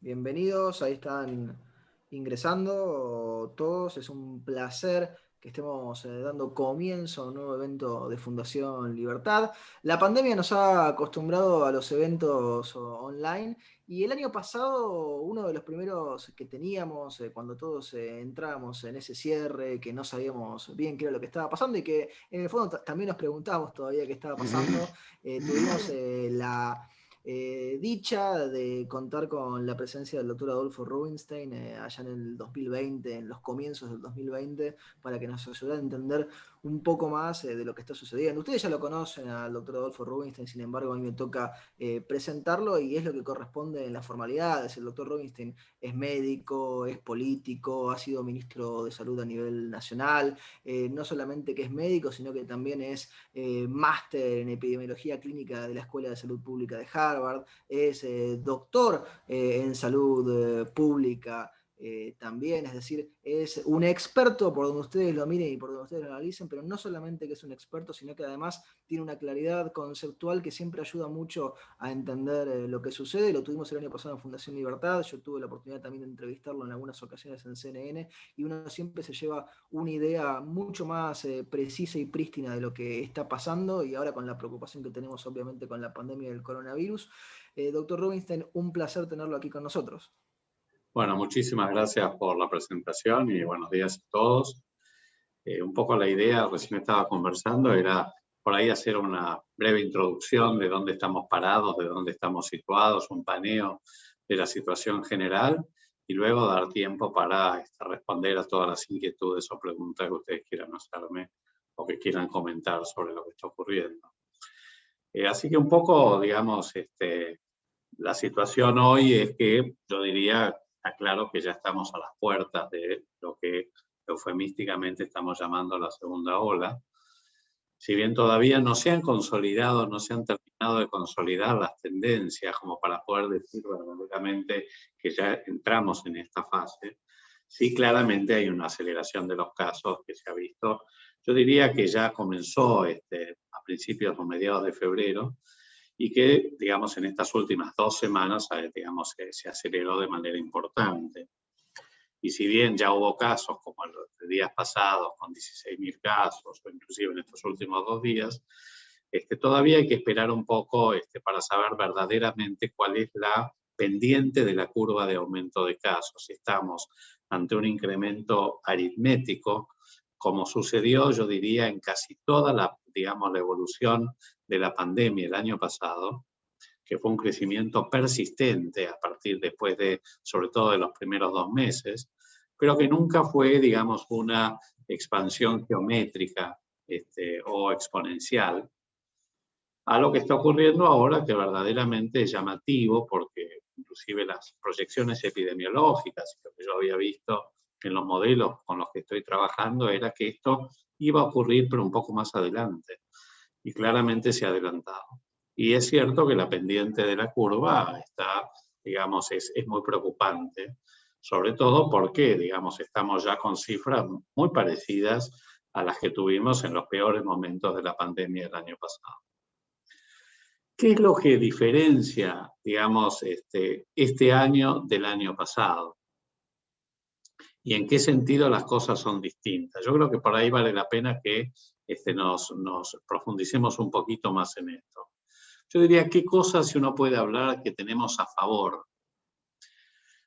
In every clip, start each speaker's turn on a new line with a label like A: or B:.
A: Bienvenidos, ahí están ingresando todos. Es un placer que estemos dando comienzo a un nuevo evento de Fundación Libertad. La pandemia nos ha acostumbrado a los eventos online y el año pasado uno de los primeros que teníamos cuando todos entrábamos en ese cierre, que no sabíamos bien qué era lo que estaba pasando y que en el fondo también nos preguntábamos todavía qué estaba pasando, tuvimos la dicha de contar con la presencia del doctor Adolfo Rubinstein allá en el 2020, en los comienzos del 2020, para que nos ayudara a entender un poco más de lo que está sucediendo. Ustedes ya lo conocen al doctor Adolfo Rubinstein, sin embargo a mí me toca presentarlo y es lo que corresponde en las formalidades. El doctor Rubinstein es médico, es político, ha sido ministro de Salud a nivel nacional, no solamente que es médico, sino que también es máster en epidemiología clínica de la Escuela de Salud Pública de Harvard, es doctor en salud pública también, es decir, es un experto por donde ustedes lo miren y por donde ustedes lo analicen, pero no solamente que es un experto, sino que además tiene una claridad conceptual que siempre ayuda mucho a entender lo que sucede. Lo tuvimos el año pasado en Fundación Libertad, yo tuve la oportunidad también de entrevistarlo en algunas ocasiones en CNN, y uno siempre se lleva una idea mucho más precisa y prístina de lo que está pasando, y ahora con la preocupación que tenemos obviamente con la pandemia del coronavirus. Doctor Rubinstein, un placer tenerlo aquí con nosotros.
B: Bueno, muchísimas gracias por la presentación y buenos días a todos. Un poco la idea, recién estaba conversando, era por ahí hacer una breve introducción de dónde estamos parados, de dónde estamos situados, un paneo de la situación general y luego dar tiempo para responder a todas las inquietudes o preguntas que ustedes quieran hacerme o que quieran comentar sobre lo que está ocurriendo. Así que un poco, digamos, la situación hoy es que yo diría, está claro que ya estamos a las puertas de lo que eufemísticamente estamos llamando la segunda ola. Si bien todavía no se han consolidado, no se han terminado de consolidar las tendencias como para poder decir verdaderamente que ya entramos en esta fase, sí claramente hay una aceleración de los casos que se ha visto. Yo diría que ya comenzó a principios o mediados de febrero, y que, digamos, en estas últimas 2 semanas, digamos, se aceleró de manera importante. Y si bien ya hubo casos, como los días pasados, con 16.000 casos, o inclusive en estos últimos 2 días, todavía hay que esperar un poco para saber verdaderamente cuál es la pendiente de la curva de aumento de casos. Si estamos ante un incremento aritmético, como sucedió, yo diría, en casi toda la, digamos, la evolución de la pandemia el año pasado, que fue un crecimiento persistente a partir después de, sobre todo de los primeros 2 meses, pero que nunca fue, digamos, una expansión geométrica o exponencial, a lo que está ocurriendo ahora, que verdaderamente es llamativo, porque inclusive las proyecciones epidemiológicas, lo que yo había visto en los modelos con los que estoy trabajando, era que esto iba a ocurrir, pero un poco más adelante. Y claramente se ha adelantado. Y es cierto que la pendiente de la curva está, digamos, es muy preocupante, sobre todo porque, digamos, estamos ya con cifras muy parecidas a las que tuvimos en los peores momentos de la pandemia del año pasado. ¿Qué es lo que diferencia, digamos, este año del año pasado? ¿Y en qué sentido las cosas son distintas? Yo creo que por ahí vale la pena que nos profundicemos un poquito más en esto. Yo diría, ¿qué cosas uno puede hablar que tenemos a favor?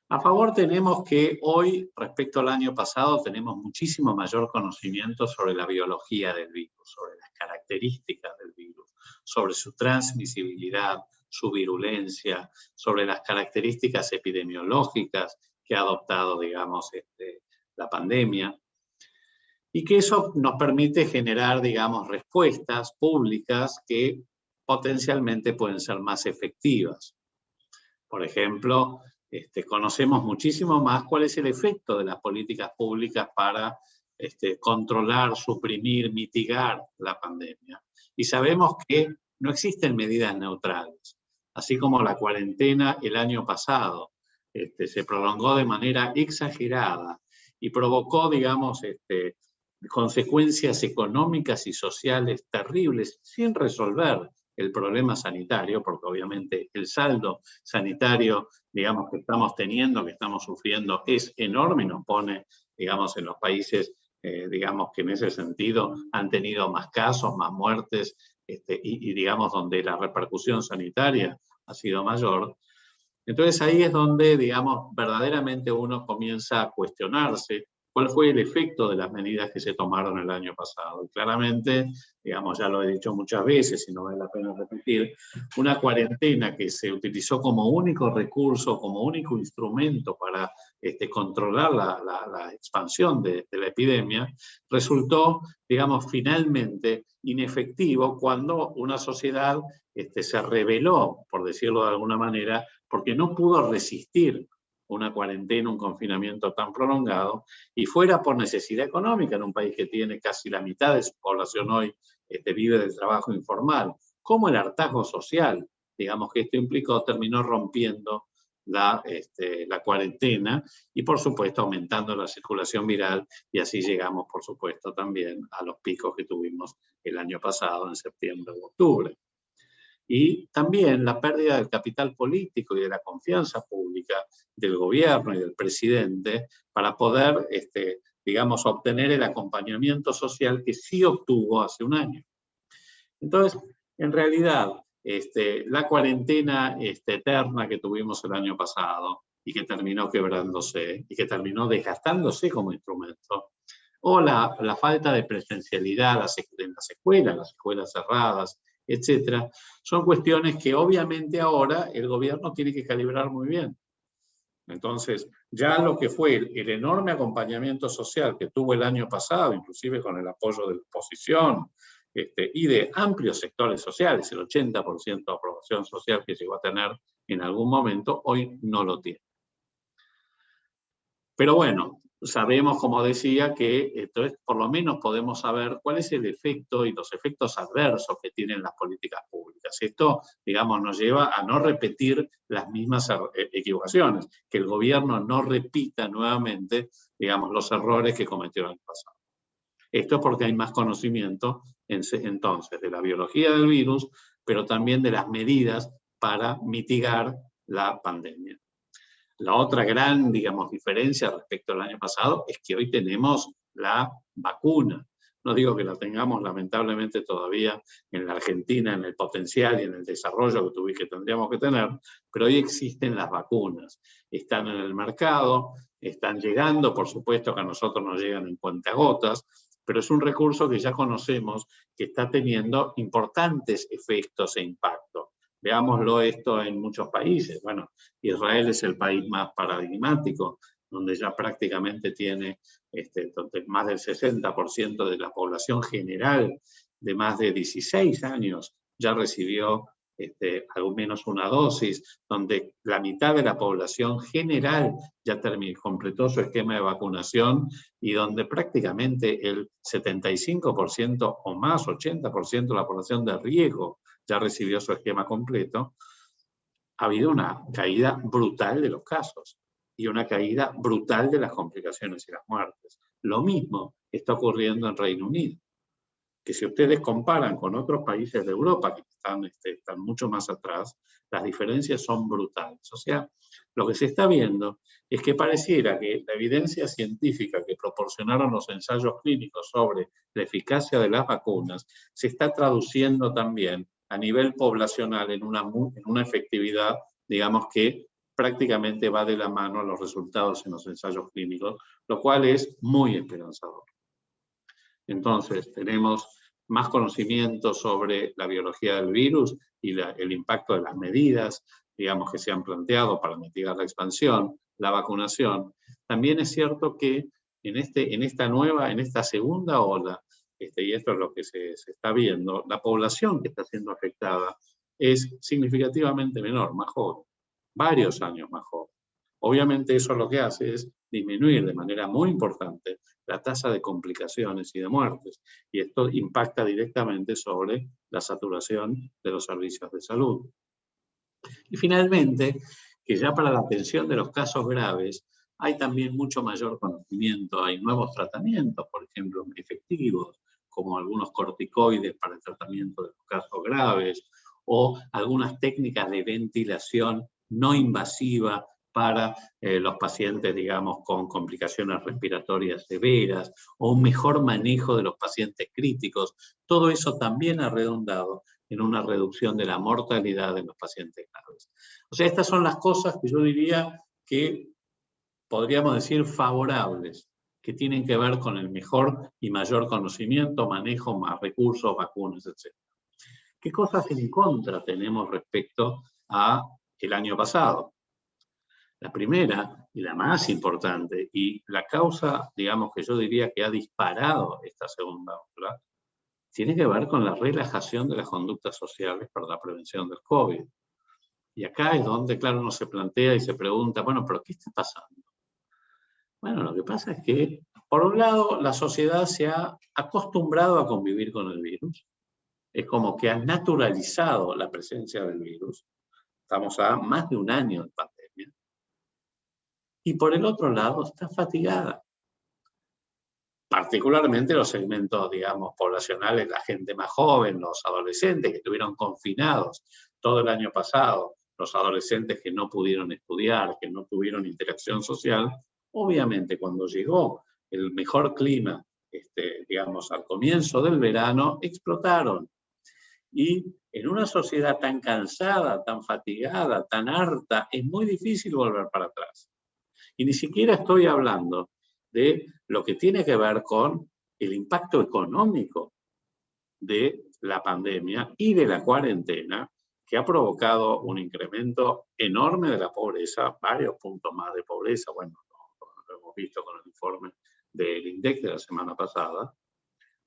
B: A favor tenemos que hoy, respecto al año pasado, tenemos muchísimo mayor conocimiento sobre la biología del virus, sobre las características del virus, sobre su transmisibilidad, su virulencia, sobre las características epidemiológicas que ha adoptado, digamos, la pandemia. Y que eso nos permite generar, digamos, respuestas públicas que potencialmente pueden ser más efectivas. Por ejemplo, conocemos muchísimo más cuál es el efecto de las políticas públicas para controlar, suprimir, mitigar la pandemia. Y sabemos que no existen medidas neutrales. Así como la cuarentena el año pasado se prolongó de manera exagerada y provocó, digamos, consecuencias económicas y sociales terribles sin resolver el problema sanitario, porque obviamente el saldo sanitario, digamos, que estamos teniendo, que estamos sufriendo, es enorme y nos pone, digamos, en los países, digamos, que en ese sentido han tenido más casos, más muertes, y digamos, donde la repercusión sanitaria ha sido mayor. Entonces ahí es donde, digamos, verdaderamente uno comienza a cuestionarse cuál fue el efecto de las medidas que se tomaron el año pasado. Y claramente, digamos, ya lo he dicho muchas veces y no vale la pena repetir, una cuarentena que se utilizó como único recurso, como único instrumento para controlar la expansión de la epidemia, resultó, digamos, finalmente inefectivo cuando una sociedad se rebeló, por decirlo de alguna manera, porque no pudo resistir una cuarentena, un confinamiento tan prolongado, y fuera por necesidad económica en un país que tiene casi la mitad de su población hoy vive del trabajo informal, como el hartazgo social, digamos, que esto implicó, terminó rompiendo la cuarentena y, por supuesto, aumentando la circulación viral, y así llegamos, por supuesto, también a los picos que tuvimos el año pasado, en septiembre o octubre. Y también la pérdida del capital político y de la confianza pública del gobierno y del presidente para poder, digamos, obtener el acompañamiento social que sí obtuvo hace un año. Entonces, en realidad, la cuarentena eterna que tuvimos el año pasado y que terminó quebrándose y que terminó desgastándose como instrumento, o la falta de presencialidad en las escuelas cerradas, etcétera, son cuestiones que obviamente ahora el gobierno tiene que calibrar muy bien. Entonces, ya lo que fue el enorme acompañamiento social que tuvo el año pasado, inclusive con el apoyo de la oposición y de amplios sectores sociales, el 80% de aprobación social que llegó a tener en algún momento, hoy no lo tiene. Pero bueno, sabemos, como decía, que entonces por lo menos podemos saber cuál es el efecto y los efectos adversos que tienen las políticas públicas. Esto, digamos, nos lleva a no repetir las mismas equivocaciones, que el gobierno no repita nuevamente, digamos, los errores que cometió el año pasado. Esto es porque hay más conocimiento entonces de la biología del virus, pero también de las medidas para mitigar la pandemia. La otra gran, digamos, diferencia respecto al año pasado es que hoy tenemos la vacuna. No digo que la tengamos lamentablemente todavía en la Argentina, en el potencial y en el desarrollo que tendríamos que tener, pero hoy existen las vacunas. Están en el mercado, están llegando, por supuesto que a nosotros nos llegan en cuentagotas, pero es un recurso que ya conocemos que está teniendo importantes efectos e impactos. Veámoslo esto en muchos países. Bueno, Israel es el país más paradigmático, donde ya prácticamente tiene más del 60% de la población general de más de 16 años ya recibió al menos una dosis, donde la mitad de la población general ya completó su esquema de vacunación y donde prácticamente el 75% o más, 80% de la población de riesgo ya recibió su esquema completo, ha habido una caída brutal de los casos y una caída brutal de las complicaciones y las muertes. Lo mismo está ocurriendo en Reino Unido, que si ustedes comparan con otros países de Europa que están mucho más atrás, las diferencias son brutales. O sea, lo que se está viendo es que pareciera que la evidencia científica que proporcionaron los ensayos clínicos sobre la eficacia de las vacunas se está traduciendo también a nivel poblacional en una efectividad, digamos, que prácticamente va de la mano a los resultados en los ensayos clínicos, lo cual es muy esperanzador. Entonces, tenemos más conocimiento sobre la biología del virus y el impacto de las medidas, digamos, que se han planteado para mitigar la expansión, la vacunación. También es cierto que en esta segunda ola, y esto es lo que se está viendo, la población que está siendo afectada es significativamente menor, más joven, varios años más joven. Obviamente eso lo que hace es disminuir de manera muy importante la tasa de complicaciones y de muertes, y esto impacta directamente sobre la saturación de los servicios de salud. Y finalmente, que ya para la atención de los casos graves hay también mucho mayor conocimiento, hay nuevos tratamientos, por ejemplo, efectivos, como algunos corticoides para el tratamiento de los casos graves, o algunas técnicas de ventilación no invasiva para los pacientes, digamos, con complicaciones respiratorias severas, o un mejor manejo de los pacientes críticos. Todo eso también ha redundado en una reducción de la mortalidad de los pacientes graves. O sea, estas son las cosas que yo diría que podríamos decir favorables, que tienen que ver con el mejor y mayor conocimiento, manejo, más recursos, vacunas, etc. ¿Qué cosas en contra tenemos respecto a el año pasado? La primera y la más importante, y la causa, digamos, que yo diría que ha disparado esta segunda ola, tiene que ver con la relajación de las conductas sociales para la prevención del COVID. Y acá es donde, claro, uno se plantea y se pregunta, bueno, ¿pero qué está pasando? Bueno, lo que pasa es que, por un lado, la sociedad se ha acostumbrado a convivir con el virus. Es como que ha naturalizado la presencia del virus. Estamos a más de un año de pandemia. Y por el otro lado, está fatigada. Particularmente los segmentos, digamos, poblacionales, la gente más joven, los adolescentes que estuvieron confinados todo el año pasado, los adolescentes que no pudieron estudiar, que no tuvieron interacción social. Obviamente, cuando llegó el mejor clima, digamos, al comienzo del verano, explotaron. Y en una sociedad tan cansada, tan fatigada, tan harta, es muy difícil volver para atrás. Y ni siquiera estoy hablando de lo que tiene que ver con el impacto económico de la pandemia y de la cuarentena, que ha provocado un incremento enorme de la pobreza, varios puntos más de pobreza, bueno, lo hemos visto con el informe del INDEC de la semana pasada.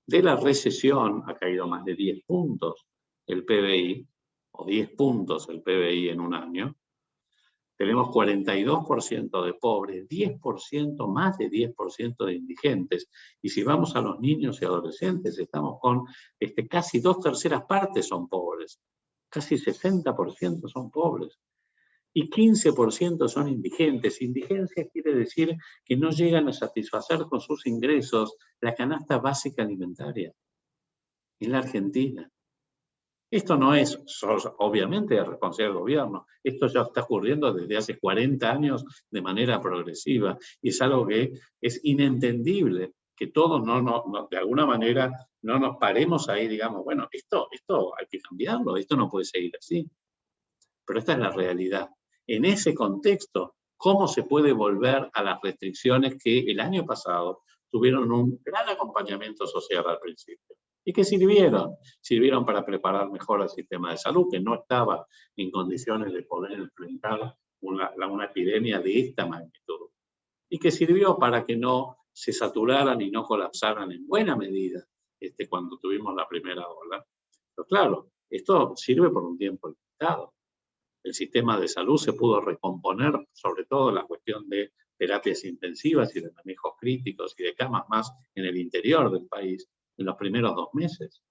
B: De la recesión ha caído más de 10 puntos el PBI, o 10 puntos el PBI en un año. Tenemos 42% de pobres, 10%, más de 10% de indigentes. Y si vamos a los niños y adolescentes, estamos con casi 2/3 partes son pobres. Casi 60% son pobres. Y 15% son indigentes. Indigencia quiere decir que no llegan a satisfacer con sus ingresos la canasta básica alimentaria en la Argentina. Esto no es obviamente de responsabilidad del gobierno, esto ya está ocurriendo desde hace 40 años de manera progresiva y es algo que es inentendible, que todos de alguna manera no nos paremos ahí y digamos, bueno, esto hay que cambiarlo, esto no puede seguir así. Pero esta es la realidad. En ese contexto, ¿cómo se puede volver a las restricciones que el año pasado tuvieron un gran acompañamiento social al principio? ¿Y qué sirvieron? Sirvieron para preparar mejor al sistema de salud, que no estaba en condiciones de poder enfrentar una epidemia de esta magnitud. Y que sirvió para que no se saturaran y no colapsaran en buena medida cuando tuvimos la primera ola. Pero claro, esto sirve por un tiempo limitado. El sistema de salud se pudo recomponer, sobre todo en la cuestión de terapias intensivas y de manejos críticos y de camas más en el interior del país, en los primeros 2 meses.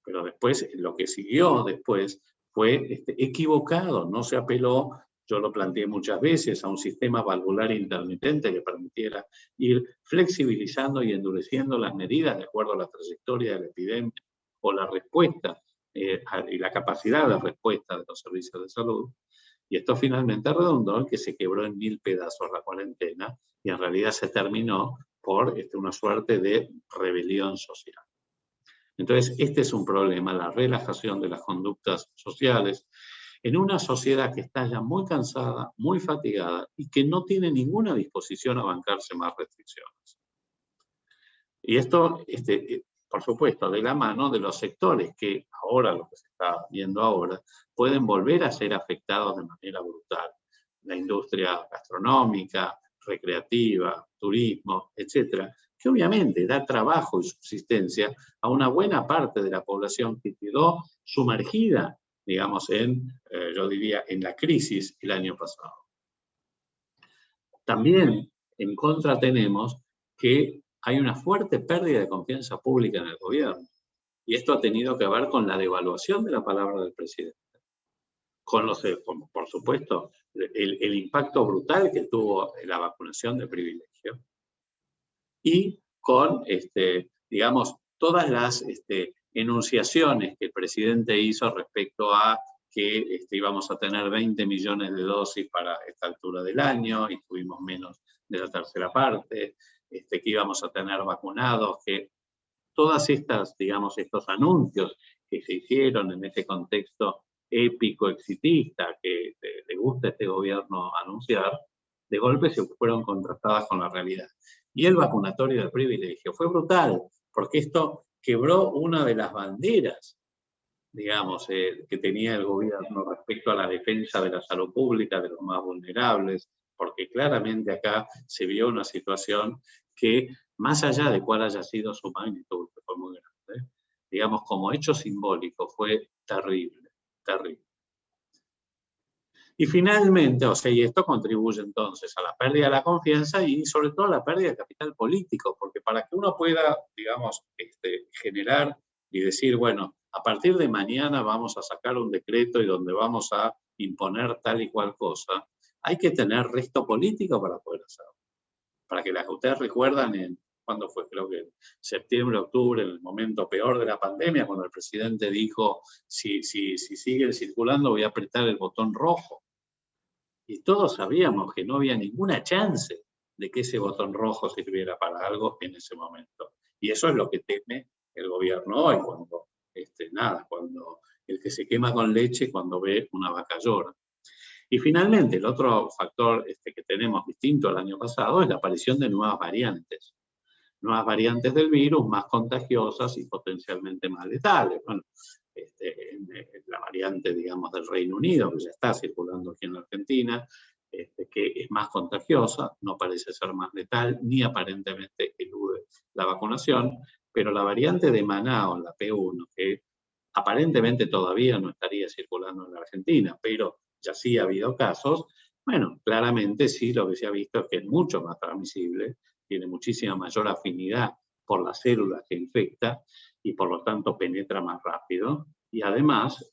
B: Pero después, lo que siguió después fue equivocado, no se apeló, yo lo planteé muchas veces, a un sistema valvular intermitente que permitiera ir flexibilizando y endureciendo las medidas de acuerdo a la trayectoria de la epidemia o la respuesta y la capacidad de respuesta de los servicios de salud. Y esto finalmente redundó en que se quebró en 1000 pedazos la cuarentena y en realidad se terminó por una suerte de rebelión social. Entonces, este es un problema, la relajación de las conductas sociales en una sociedad que está ya muy cansada, muy fatigada y que no tiene ninguna disposición a bancarse más restricciones. Y esto, por supuesto, de la mano de los sectores que ahora, lo que se está viendo ahora, pueden volver a ser afectados de manera brutal. La industria gastronómica, recreativa, turismo, etcétera, que obviamente da trabajo y subsistencia a una buena parte de la población que quedó sumergida, digamos, yo diría, en la crisis el año pasado. También en contra tenemos que hay una fuerte pérdida de confianza pública en el gobierno. Y esto ha tenido que ver con la devaluación de la palabra del presidente. Con por supuesto, el impacto brutal que tuvo la vacunación de privilegio. Y con, digamos, todas las enunciaciones que el presidente hizo respecto a que íbamos a tener 20 millones de dosis para esta altura del año y tuvimos menos de la tercera parte, que íbamos a tener vacunados, que todas estas, digamos, estos anuncios que se hicieron en este contexto épico, exitista, que le gusta a este gobierno anunciar, de golpe se fueron contrastadas con la realidad. Y el vacunatorio del privilegio fue brutal, porque esto quebró una de las banderas, digamos, que tenía el gobierno respecto a la defensa de la salud pública, de los más vulnerables, porque claramente acá se vio una situación que, más allá de cuál haya sido su magnitud, que fue muy grande, digamos, como hecho simbólico, fue terrible, terrible. Y finalmente, o sea, y esto contribuye entonces a la pérdida de la confianza y sobre todo a la pérdida de capital político, porque para que uno pueda, digamos, generar y decir, bueno, a partir de mañana vamos a sacar un decreto y donde vamos a imponer tal y cual cosa, hay que tener resto político para poder hacerlo. Para que las que ustedes recuerdan, ¿cuándo fue? Creo que en septiembre, octubre, en el momento peor de la pandemia, cuando el presidente dijo, si siguen circulando voy a apretar el botón rojo. Y todos sabíamos que no había ninguna chance de que ese botón rojo sirviera para algo en ese momento. Y eso es lo que teme el gobierno hoy, cuando, cuando el que se quema con leche cuando ve una vaca llora. Y finalmente, el otro factor que tenemos distinto al año pasado es la aparición de nuevas variantes. Nuevas variantes del virus más contagiosas y potencialmente más letales. Bueno, la variante, digamos, del Reino Unido, que ya está circulando aquí en la Argentina, que es más contagiosa, no parece ser más letal, ni aparentemente elude la vacunación, pero la variante de Manaos, la P1, que aparentemente todavía no estaría circulando en la Argentina, pero ya sí ha habido casos, bueno, claramente sí lo que se ha visto es que es mucho más transmisible, tiene muchísima mayor afinidad por las células que infecta y por lo tanto penetra más rápido y además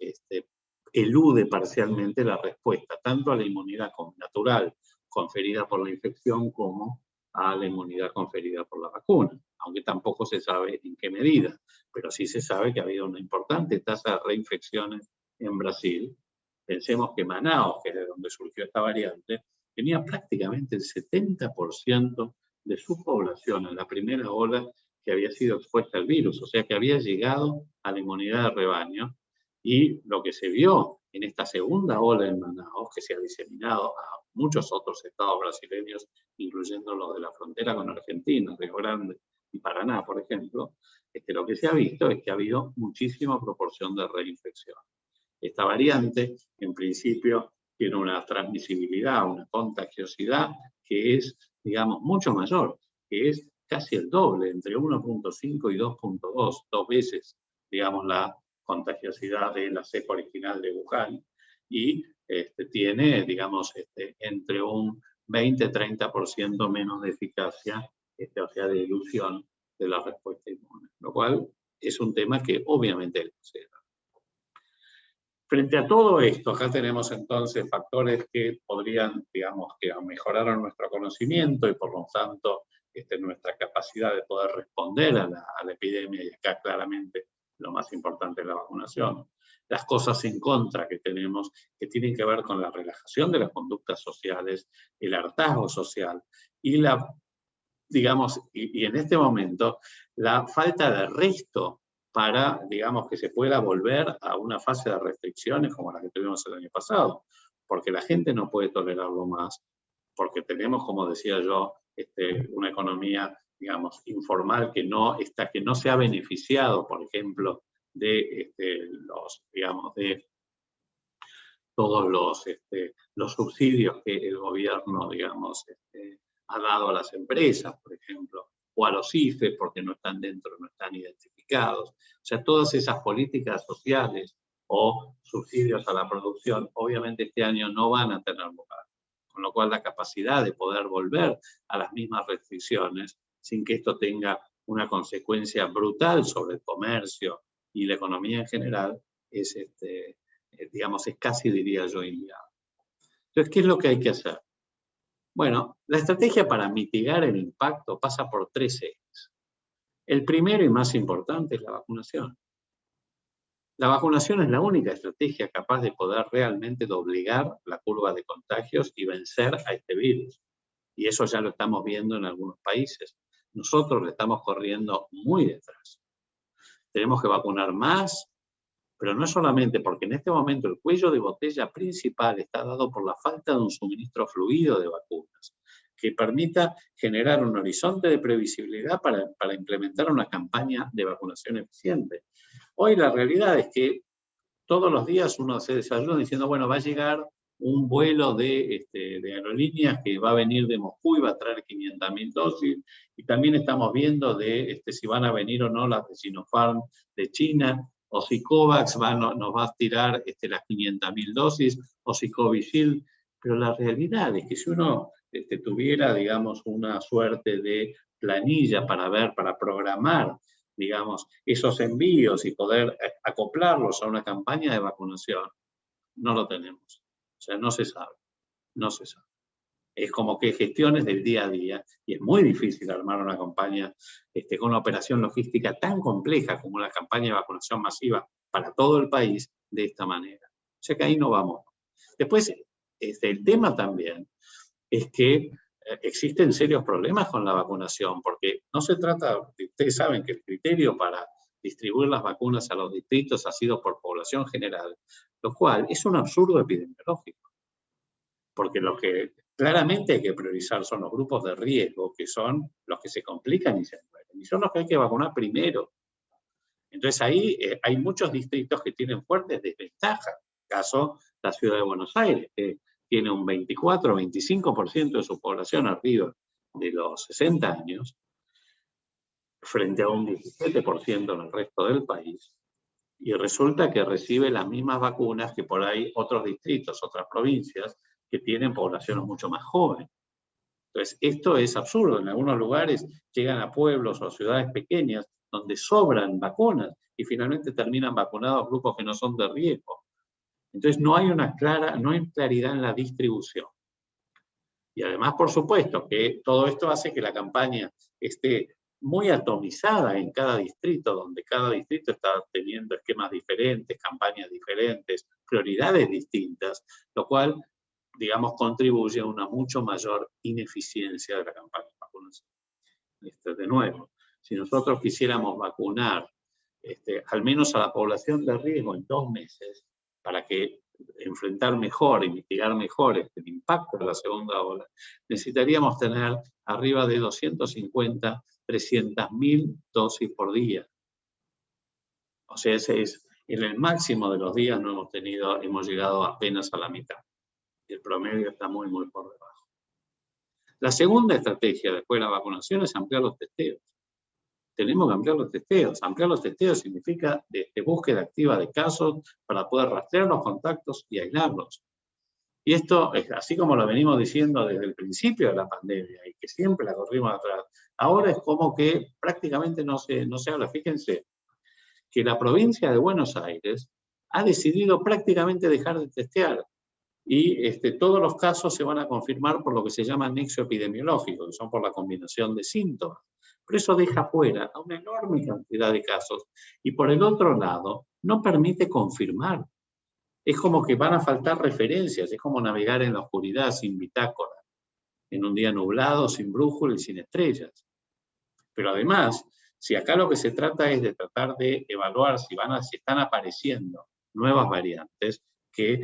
B: elude parcialmente la respuesta tanto a la inmunidad natural conferida por la infección como a la inmunidad conferida por la vacuna, aunque tampoco se sabe en qué medida, pero sí se sabe que ha habido una importante tasa de reinfecciones en Brasil. Pensemos que Manaos, que es de donde surgió esta variante, tenía prácticamente el 70% de su población en la primera ola que había sido expuesta al virus, o sea que había llegado a la inmunidad de rebaño, y lo que se vio en esta segunda ola en Manaos, que se ha diseminado a muchos otros estados brasileños, incluyendo los de la frontera con Argentina, Río Grande y Paraná, por ejemplo, lo que se ha visto es que ha habido muchísima proporción de reinfección. Esta variante, en principio, tiene una transmisibilidad, una contagiosidad que es, digamos, mucho mayor, que es casi el doble, entre 1.5 y 2.2, dos veces, digamos, la contagiosidad de la cepa original de Wuhan, y tiene, digamos, entre un 20-30% menos de eficacia, o sea, de dilución de la respuesta inmune, lo cual es un tema que obviamente le considera. Frente a todo esto, acá tenemos entonces factores que podrían, digamos, que mejorar nuestro conocimiento y por lo tanto nuestra capacidad de poder responder a la epidemia, y acá claramente lo más importante es la vacunación. Las cosas en contra que tenemos, que tienen que ver con la relajación de las conductas sociales, el hartazgo social y digamos, y en este momento, la falta de resto para, digamos, que se pueda volver a una fase de restricciones como la que tuvimos el año pasado, porque la gente no puede tolerarlo más, porque tenemos, como decía yo, una economía, digamos, informal que no se ha beneficiado, por ejemplo, de digamos, de todos los subsidios que el gobierno, digamos, ha dado a las empresas, por ejemplo, o a los IFE, porque no están dentro, no están identificados. O sea, todas esas políticas sociales o subsidios a la producción, obviamente este año no van a tener lugar. Con lo cual la capacidad de poder volver a las mismas restricciones, sin que esto tenga una consecuencia brutal sobre el comercio y la economía en general, es, digamos, es casi, diría yo, inviable. Entonces, ¿qué es lo que hay que hacer? Bueno, la estrategia para mitigar el impacto pasa por tres ejes. El primero y más importante es la vacunación. La vacunación es la única estrategia capaz de poder realmente doblegar la curva de contagios y vencer a este virus. Y eso ya lo estamos viendo en algunos países. Nosotros le estamos corriendo muy detrás. Tenemos que vacunar más, pero no es solamente porque en este momento el cuello de botella principal está dado por la falta de un suministro fluido de vacunas, que permita generar un horizonte de previsibilidad para implementar una campaña de vacunación eficiente. Hoy la realidad es que todos los días uno se desayuna diciendo, bueno, va a llegar un vuelo de aerolíneas que va a venir de Moscú y va a traer 500.000 dosis, y también estamos viendo si van a venir o no las de Sinopharm de China, o si COVAX nos va a tirar las 500.000 dosis, o si Covishield, pero la realidad es que si uno tuviera, digamos, una suerte de planilla para programar, digamos, esos envíos y poder acoplarlos a una campaña de vacunación, no lo tenemos. O sea, no se sabe, no se sabe. Es como que gestiones del día a día, y es muy difícil armar una campaña con una operación logística tan compleja como una campaña de vacunación masiva para todo el país de esta manera. O sea que ahí no vamos. Después, el tema también es que existen serios problemas con la vacunación, porque no se trata, ustedes saben que el criterio para distribuir las vacunas a los distritos ha sido por población general, lo cual es un absurdo epidemiológico, porque lo que claramente hay que priorizar son los grupos de riesgo, que son los que se complican y se mueren, y son los que hay que vacunar primero. Entonces ahí hay muchos distritos que tienen fuertes desventajas, caso la ciudad de Buenos Aires, que tiene un 24 o 25% de su población arriba de los 60 años, frente a un 17% en el resto del país, y resulta que recibe las mismas vacunas que por ahí otros distritos, otras provincias, que tienen poblaciones mucho más jóvenes. Entonces, esto es absurdo. En algunos lugares llegan a pueblos o ciudades pequeñas donde sobran vacunas y finalmente terminan vacunados grupos que no son de riesgo. Entonces, no hay claridad en la distribución. Y además, por supuesto, que todo esto hace que la campaña esté muy atomizada en cada distrito, donde cada distrito está teniendo esquemas diferentes, campañas diferentes, prioridades distintas, lo cual, digamos, contribuye a una mucho mayor ineficiencia de la campaña de vacunación. De nuevo, si nosotros quisiéramos vacunar al menos a la población de riesgo en 2 meses, para que enfrentar mejor y mitigar mejor el impacto de la segunda ola, necesitaríamos tener arriba de 250, 300.000 dosis por día. O sea, en el máximo de los días no hemos llegado apenas a la mitad. El promedio está muy, muy por debajo. La segunda estrategia después de la vacunación es ampliar los testeos. Tenemos que ampliar los testeos. Ampliar los testeos significa búsqueda activa de casos para poder rastrear los contactos y aislarlos. Y esto, así como lo venimos diciendo desde el principio de la pandemia y que siempre la corrimos atrás, ahora es como que prácticamente no se habla. Fíjense que la provincia de Buenos Aires ha decidido prácticamente dejar de testear, y todos los casos se van a confirmar por lo que se llama nexo epidemiológico, que son por la combinación de síntomas. Pero eso deja fuera a una enorme cantidad de casos, y por el otro lado no permite confirmar. Es como que van a faltar referencias, es como navegar en la oscuridad sin bitácora, en un día nublado, sin brújula y sin estrellas. Pero además, si acá lo que se trata es de tratar de evaluar si están apareciendo nuevas variantes que,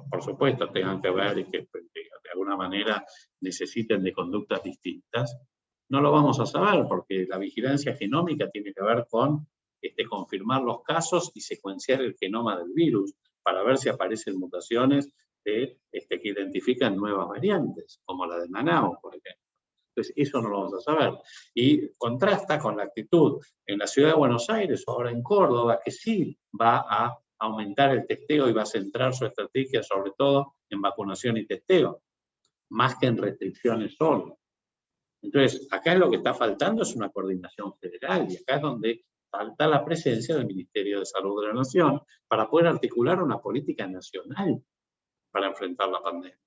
B: por supuesto, tengan que ver y que de alguna manera necesiten de conductas distintas, no lo vamos a saber, porque la vigilancia genómica tiene que ver con confirmar los casos y secuenciar el genoma del virus para ver si aparecen mutaciones que identifican nuevas variantes, como la de Manaus, por ejemplo. Entonces, eso no lo vamos a saber. Y contrasta con la actitud en la ciudad de Buenos Aires o ahora en Córdoba, que sí va a aumentar el testeo y va a centrar su estrategia sobre todo en vacunación y testeo, más que en restricciones solo. Entonces, acá lo que está faltando es una coordinación federal, y acá es donde falta la presencia del Ministerio de Salud de la Nación para poder articular una política nacional para enfrentar la pandemia.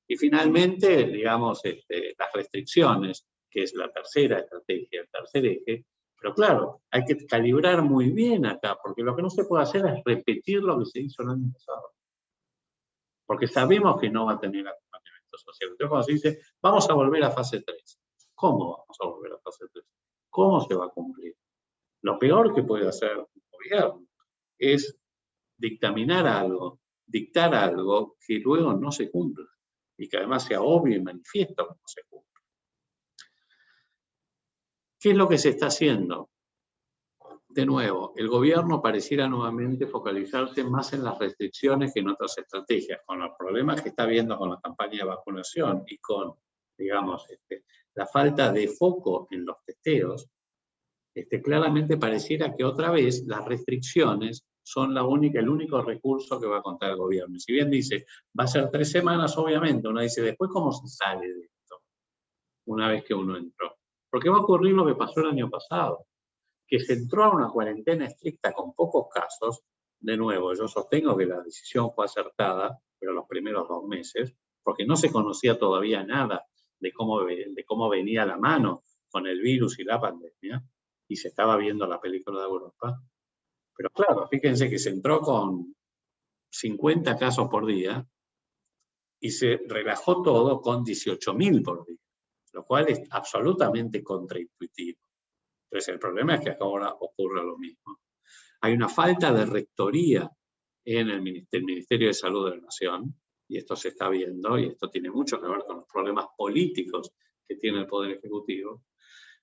B: Y finalmente, digamos, las restricciones, que es la tercera estrategia, el tercer eje, Pero claro, hay que calibrar muy bien acá, porque lo que no se puede hacer es repetir lo que se hizo el año pasado. Porque sabemos que no va a tener acompañamiento social. Entonces, cuando se dice, vamos a volver a fase 3, ¿cómo vamos a volver a fase 3? ¿Cómo se va a cumplir? Lo peor que puede hacer un gobierno es dictaminar algo, dictar algo que luego no se cumpla y que además sea obvio y manifiesto que no se cumple. ¿Qué es lo que se está haciendo? De nuevo, el gobierno pareciera nuevamente focalizarse más en las restricciones que en otras estrategias, con los problemas que está habiendo con la campaña de vacunación y con, digamos, la falta de foco en los testeos. Claramente pareciera que otra vez las restricciones son el único recurso que va a contar el gobierno. Y si bien dice, va a ser 3 semanas, obviamente, uno dice, después, ¿cómo se sale de esto? Una vez que uno entró. Porque va a ocurrir lo que pasó el año pasado, que se entró a una cuarentena estricta con pocos casos. De nuevo, yo sostengo que la decisión fue acertada, pero los primeros 2 meses, porque no se conocía todavía nada de cómo venía la mano con el virus y la pandemia, y se estaba viendo la película de Europa. Pero claro, fíjense que se entró con 50 casos por día y se relajó todo con 18.000 por día, lo cual es absolutamente contraintuitivo. Entonces, el problema es que ahora ocurre lo mismo. Hay una falta de rectoría en el Ministerio de Salud de la Nación, y esto se está viendo, y esto tiene mucho que ver con los problemas políticos que tiene el Poder Ejecutivo,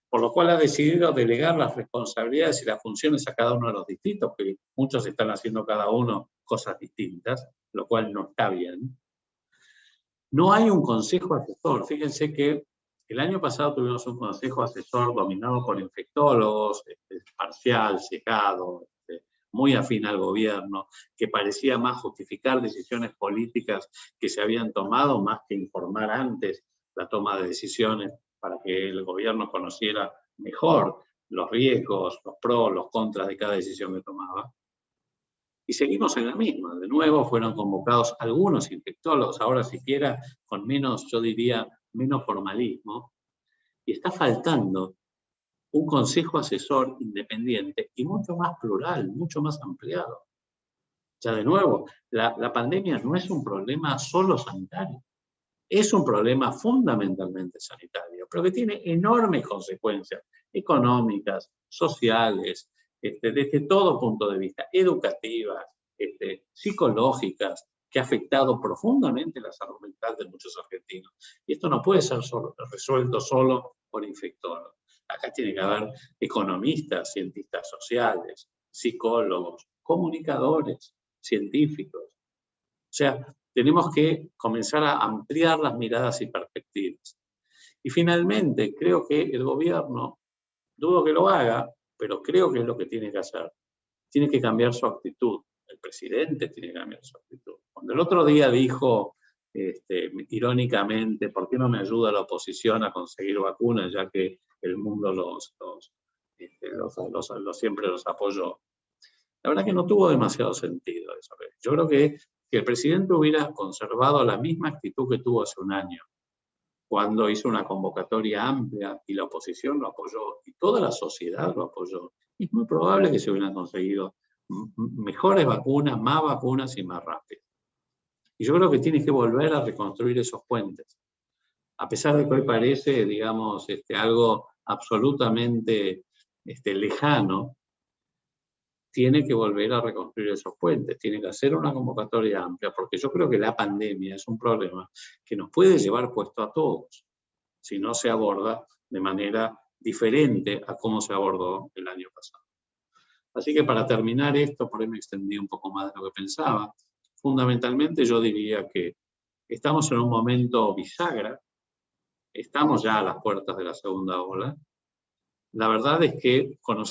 B: por lo cual ha decidido delegar las responsabilidades y las funciones a cada uno de los distritos, que muchos están haciendo cada uno cosas distintas, lo cual no está bien. No hay un consejo asesor. Fíjense que el año pasado tuvimos un consejo asesor dominado por infectólogos, parcial, cegado, muy afín al gobierno, que parecía más justificar decisiones políticas que se habían tomado más que informar antes la toma de decisiones para que el gobierno conociera mejor los riesgos, los pros, los contras de cada decisión que tomaba. Y seguimos en la misma. De nuevo fueron convocados algunos infectólogos, ahora siquiera con menos, yo diría, menos formalismo. Y está faltando un consejo asesor independiente y mucho más plural, mucho más ampliado. Ya de nuevo, la pandemia no es un problema solo sanitario, es un problema fundamentalmente sanitario, pero que tiene enormes consecuencias económicas, sociales, desde todo punto de vista, educativas, psicológicas, que ha afectado profundamente la salud mental de muchos argentinos. Y esto no puede ser resuelto solo por infectólogos. Acá tiene que haber economistas, cientistas sociales, psicólogos, comunicadores, científicos. O sea, tenemos que comenzar a ampliar las miradas y perspectivas. Y finalmente, creo que el gobierno, dudo que lo haga, pero creo que es lo que tiene que hacer. Tiene que cambiar su actitud. El presidente tiene que cambiar su actitud. Cuando el otro día dijo, irónicamente, ¿por qué no me ayuda la oposición a conseguir vacunas, ya que el mundo siempre los apoyó? La verdad que no tuvo demasiado sentido eso. Yo creo que el presidente hubiera conservado la misma actitud que tuvo hace un año, cuando hizo una convocatoria amplia y la oposición lo apoyó y toda la sociedad lo apoyó. Es muy probable que se hubieran conseguido mejores vacunas, más vacunas y más rápido. Y yo creo que tiene que volver a reconstruir esos puentes. A pesar de que hoy parece, digamos, algo absolutamente lejano, tiene que volver a reconstruir esos puentes, tiene que hacer una convocatoria amplia, porque yo creo que la pandemia es un problema que nos puede llevar puesto a todos, si no se aborda de manera diferente a cómo se abordó el año pasado. Así que para terminar esto, por ahí me extendí un poco más de lo que pensaba, fundamentalmente yo diría que estamos en un momento bisagra, estamos ya a las puertas de la segunda ola. La verdad es que no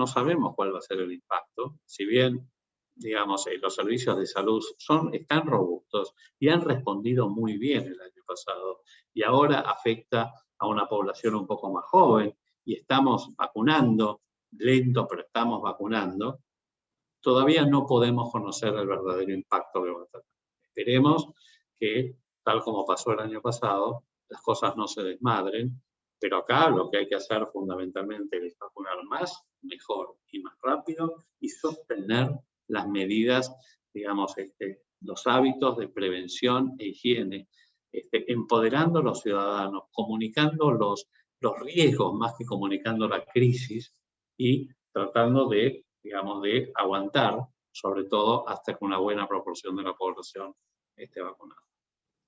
B: sabemos cuál va a ser el impacto, si bien, digamos, los servicios de salud están robustos y han respondido muy bien el año pasado, y ahora afecta a una población un poco más joven, y estamos vacunando, lento, pero estamos vacunando, todavía no podemos conocer el verdadero impacto que va a tener. Esperemos que, tal como pasó el año pasado, las cosas no se desmadren Pero acá lo que hay que hacer fundamentalmente es vacunar más, mejor y más rápido y sostener las medidas, digamos, los hábitos de prevención e higiene, empoderando a los ciudadanos, comunicando los riesgos más que comunicando la crisis y tratando de, digamos, de aguantar, sobre todo hasta que una buena proporción de la población esté vacunada.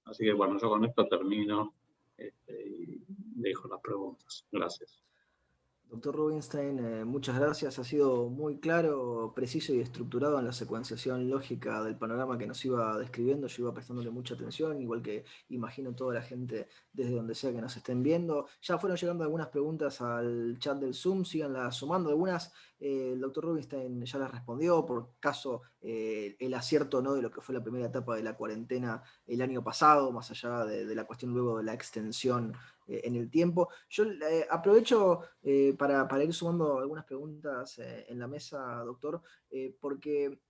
B: Así que bueno, yo con esto termino y dejo las preguntas. Gracias.
A: Doctor Rubinstein, muchas gracias. Ha sido muy claro, preciso y estructurado en la secuenciación lógica del panorama que nos iba describiendo. Yo iba prestándole mucha atención, igual que imagino toda la gente desde donde sea que nos estén viendo. Ya fueron llegando algunas preguntas al chat del Zoom, síganlas sumando. Algunas el doctor Rubinstein ya las respondió, por caso el acierto no de lo que fue la primera etapa de la cuarentena el año pasado, más allá de la cuestión luego de la extensión en el tiempo. Yo aprovecho para ir sumando algunas preguntas en la mesa, doctor, porque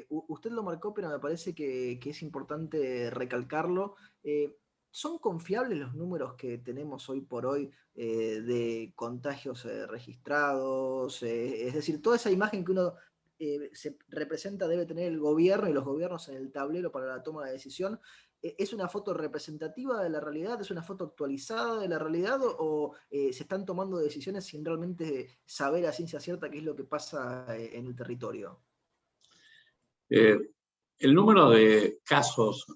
A: usted lo marcó, pero me parece que es importante recalcarlo. ¿Son confiables los números que tenemos hoy por hoy de contagios registrados? Es decir, toda esa imagen que uno se representa debe tener el gobierno y los gobiernos en el tablero para la toma de decisión. ¿Es una foto representativa de la realidad? ¿Es una foto actualizada de la realidad? ¿O se están tomando decisiones sin realmente saber a ciencia cierta qué es lo que pasa en el territorio?
B: El número de casos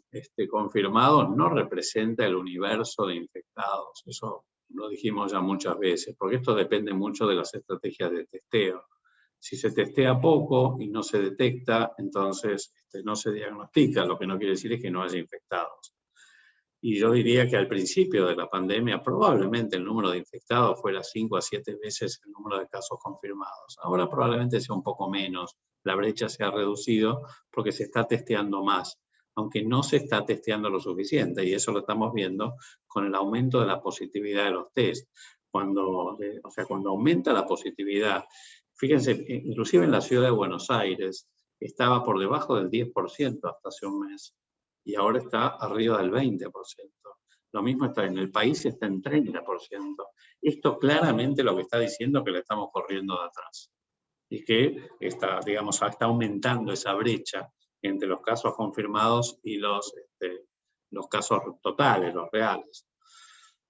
B: confirmados no representa el universo de infectados. Eso lo dijimos ya muchas veces, porque esto depende mucho de las estrategias de testeo. Si se testea poco y no se detecta, entonces no se diagnostica, lo que no quiere decir es que no haya infectados. Y yo diría que al principio de la pandemia probablemente el número de infectados fuera 5 a 7 veces el número de casos confirmados. Ahora probablemente sea un poco menos, la brecha se ha reducido porque se está testeando más, aunque no se está testeando lo suficiente, y eso lo estamos viendo con el aumento de la positividad de los test. Cuando aumenta la positividad, fíjense, inclusive en la ciudad de Buenos Aires estaba por debajo del 10% hasta hace un mes, y ahora está arriba del 20%. Lo mismo está en el país, está en 30%. Esto claramente lo que está diciendo es que le estamos corriendo de atrás y que está, digamos, está aumentando esa brecha entre los casos confirmados y los casos totales, los reales.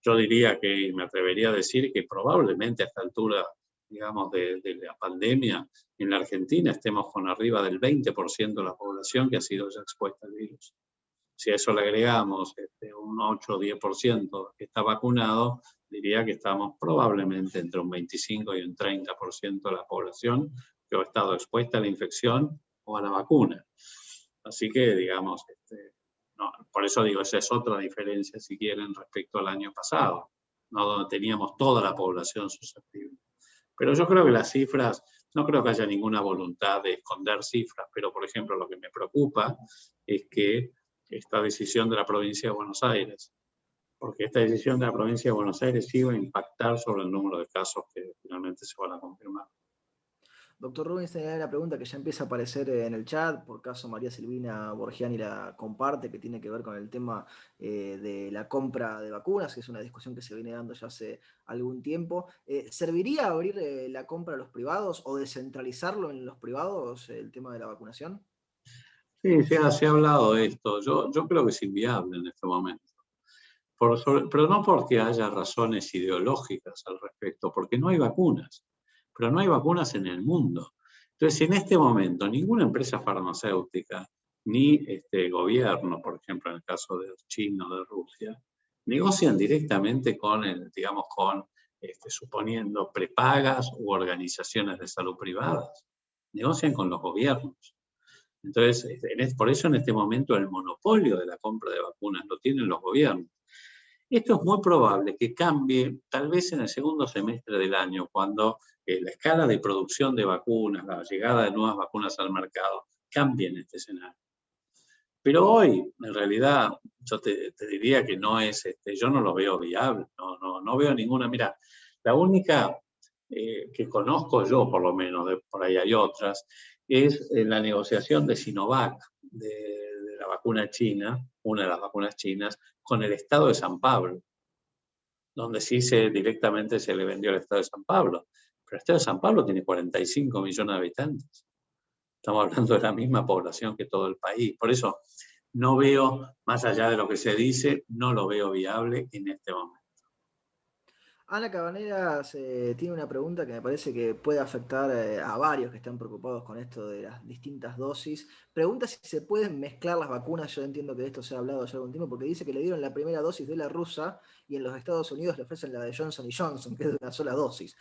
B: Yo diría que, me atrevería a decir que probablemente a esta altura, digamos, de la pandemia, en la Argentina estemos con arriba del 20% de la población que ha sido ya expuesta al virus. Si a eso le agregamos un 8 o 10% que está vacunado, diría que estamos probablemente entre un 25 y un 30% de la población que ha estado expuesta a la infección o a la vacuna. Así que, digamos, no, por eso digo, esa es otra diferencia, si quieren, respecto al año pasado, ¿no? Donde teníamos toda la población susceptible. Pero yo creo que las cifras, no creo que haya ninguna voluntad de esconder cifras, pero, por ejemplo, lo que me preocupa es que esta decisión de la provincia de Buenos Aires, porque esta decisión de la provincia de Buenos Aires iba a impactar sobre el número de casos que finalmente se van a confirmar.
A: Doctor Rubinstein, hay una pregunta que ya empieza a aparecer en el chat, por caso María Silvina Borgiani la comparte, que tiene que ver con el tema de la compra de vacunas, que es una discusión que se viene dando ya hace algún tiempo. ¿Serviría abrir la compra a los privados o descentralizarlo en los privados, el tema de la vacunación?
B: Sí, se ha hablado de esto. Yo creo que es inviable en este momento. Pero no porque haya razones ideológicas al respecto, porque no hay vacunas. Pero no hay vacunas en el mundo. Entonces, en este momento, ninguna empresa farmacéutica, ni gobierno, por ejemplo, en el caso de China o de Rusia, negocian directamente con, suponiendo prepagas u organizaciones de salud privadas. Negocian con los gobiernos. Entonces, por eso en este momento el monopolio de la compra de vacunas lo tienen los gobiernos. Esto es muy probable que cambie tal vez en el segundo semestre del año, cuando la escala de producción de vacunas, la llegada de nuevas vacunas al mercado, cambie en este escenario. Pero hoy, en realidad, yo te diría que no es, yo no lo veo viable, no veo ninguna. Mira, la única que conozco yo, por lo menos, por ahí hay otras, es la negociación de Sinovac, de la vacuna china, una de las vacunas chinas, con el Estado de San Pablo. donde sí directamente se le vendió al Estado de San Pablo. Pero el Estado de San Pablo tiene 45 millones de habitantes. Estamos hablando de la misma población que todo el país. Por eso no veo, más allá de lo que se dice, no lo veo viable en este momento.
A: Ana Cabaneras tiene una pregunta que me parece que puede afectar a varios que están preocupados con esto de las distintas dosis. Pregunta si se pueden mezclar las vacunas. Yo entiendo que de esto se ha hablado ya algún tiempo, porque dice que le dieron la primera dosis de la rusa y en los Estados Unidos le ofrecen la de Johnson Johnson, que es de una sola dosis.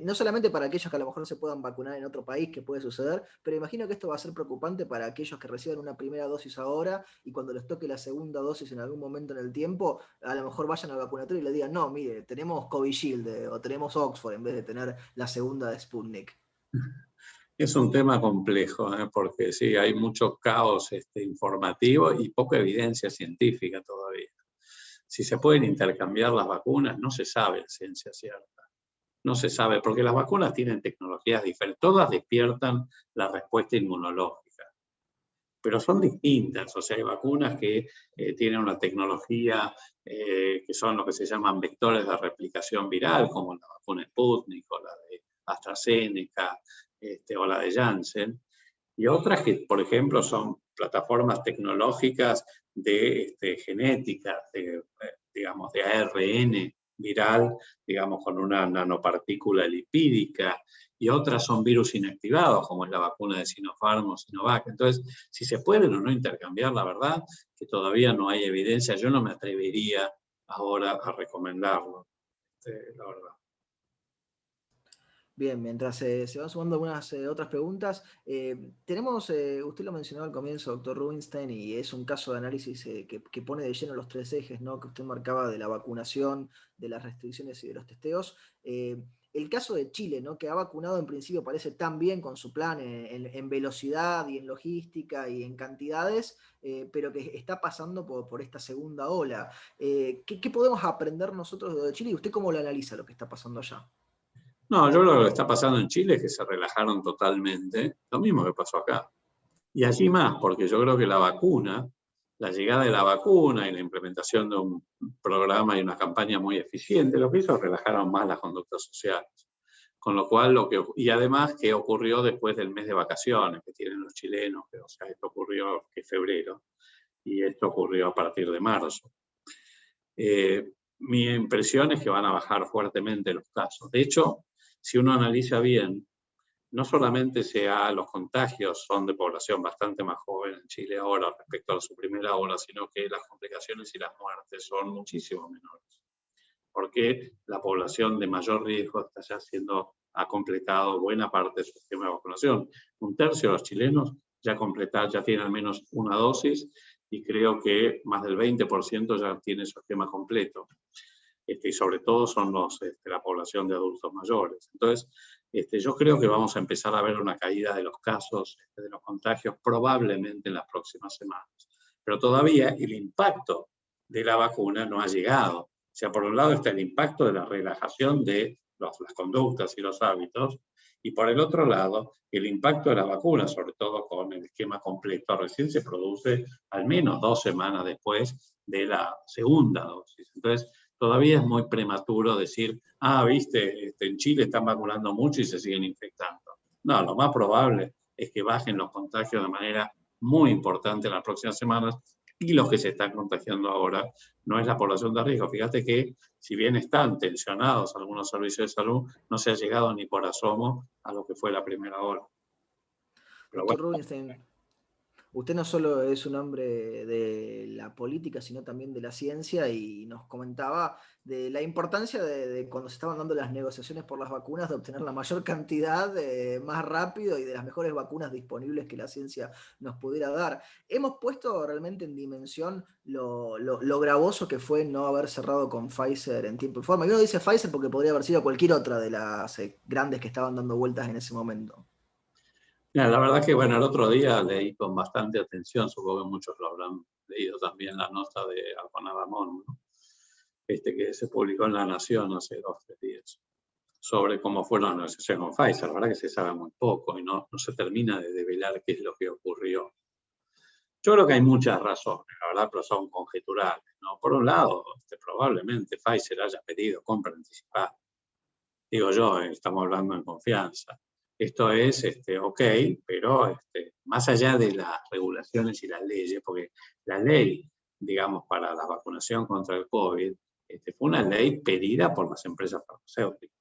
A: No solamente para aquellos que a lo mejor se puedan vacunar en otro país, que puede suceder, pero imagino que esto va a ser preocupante para aquellos que reciban una primera dosis ahora y cuando les toque la segunda dosis en algún momento en el tiempo, a lo mejor vayan al vacunatorio y le digan, no, mire, tenemos Covishield o tenemos Oxford en vez de tener la segunda de Sputnik.
B: Es un tema complejo, porque sí, hay mucho caos informativo y poca evidencia científica todavía. Si se pueden intercambiar las vacunas, no se sabe a ciencia cierta. No se sabe, porque las vacunas tienen tecnologías diferentes. Todas despiertan la respuesta inmunológica, pero son distintas. O sea, hay vacunas que tienen una tecnología que son lo que se llaman vectores de replicación viral, como la vacuna Sputnik o la de AstraZeneca o la de Janssen. Y otras que, por ejemplo, son plataformas tecnológicas de genética, digamos, de ARN viral, digamos, con una nanopartícula lipídica, y otras son virus inactivados, como es la vacuna de Sinopharm o Sinovac. Entonces, si se pueden o no intercambiar, la verdad que todavía no hay evidencia. Yo no me atrevería ahora a recomendarlo, la verdad.
A: Bien, mientras se van sumando algunas otras preguntas, tenemos, usted lo mencionó al comienzo, doctor Rubinstein, y es un caso de análisis que pone de lleno los tres ejes, ¿no?, que usted marcaba de la vacunación, de las restricciones y de los testeos. El caso de Chile, ¿no?, que ha vacunado en principio parece tan bien con su plan en velocidad y en logística y en cantidades, pero que está pasando por esta segunda ola. ¿Qué podemos aprender nosotros de lo de Chile y usted cómo lo analiza lo que está pasando allá?
B: No, yo creo que lo que está pasando en Chile es que se relajaron totalmente, lo mismo que pasó acá. Y allí más, porque yo creo que la vacuna, la llegada de la vacuna y la implementación de un programa y una campaña muy eficiente, lo que hizo es relajaron más las conductas sociales. Con lo cual, y además, ¿qué ocurrió después del mes de vacaciones que tienen los chilenos? O sea, esto ocurrió en febrero y esto ocurrió a partir de marzo. Mi impresión es que van a bajar fuertemente los casos. De hecho, si uno analiza bien, no solamente los contagios son de población bastante más joven en Chile ahora respecto a su primera ola, sino que las complicaciones y las muertes son muchísimo menores. Porque la población de mayor riesgo ha completado buena parte de su esquema de vacunación. Un tercio de los chilenos ya tienen al menos una dosis y creo que más del 20% ya tiene su esquema completo. Y sobre todo son la población de adultos mayores. Entonces, yo creo que vamos a empezar a ver una caída de los casos, de los contagios, probablemente en las próximas semanas. Pero todavía el impacto de la vacuna no ha llegado. O sea, por un lado está el impacto de la relajación de las conductas y los hábitos, y por el otro lado, el impacto de la vacuna, sobre todo con el esquema completo, recién se produce al menos 2 semanas después de la segunda dosis. Entonces, todavía es muy prematuro decir, viste, en Chile están vacunando mucho y se siguen infectando. No, lo más probable es que bajen los contagios de manera muy importante en las próximas semanas y los que se están contagiando ahora no es la población de riesgo. Fíjate que si bien están tensionados algunos servicios de salud, no se ha llegado ni por asomo a lo que fue la primera ola. Pero
A: Doctor
B: bueno.
A: Rubinstein, usted no solo es un hombre de la política, sino también de la ciencia y nos comentaba de la importancia de cuando se estaban dando las negociaciones por las vacunas, de obtener la mayor cantidad más rápido y de las mejores vacunas disponibles que la ciencia nos pudiera dar. Hemos puesto realmente en dimensión lo gravoso que fue no haber cerrado con Pfizer en tiempo y forma. Y uno dice Pfizer porque podría haber sido cualquier otra de las grandes que estaban dando vueltas en ese momento.
B: Mira, la verdad que, bueno, el otro día leí con bastante atención, supongo que muchos lo habrán leído también, la nota de Alban Adamón, ¿no? Que se publicó en La Nación hace 2 o 3 días, sobre cómo fue la negociación con Pfizer. La verdad que se sabe muy poco y no se termina de develar qué es lo que ocurrió. Yo creo que hay muchas razones, la verdad, pero son conjeturales, ¿no? Por un lado, probablemente Pfizer haya pedido compra anticipada. Digo yo, estamos hablando en confianza. Esto es, ok, pero más allá de las regulaciones y las leyes, porque la ley, digamos, para la vacunación contra el COVID, fue una ley pedida por las empresas farmacéuticas.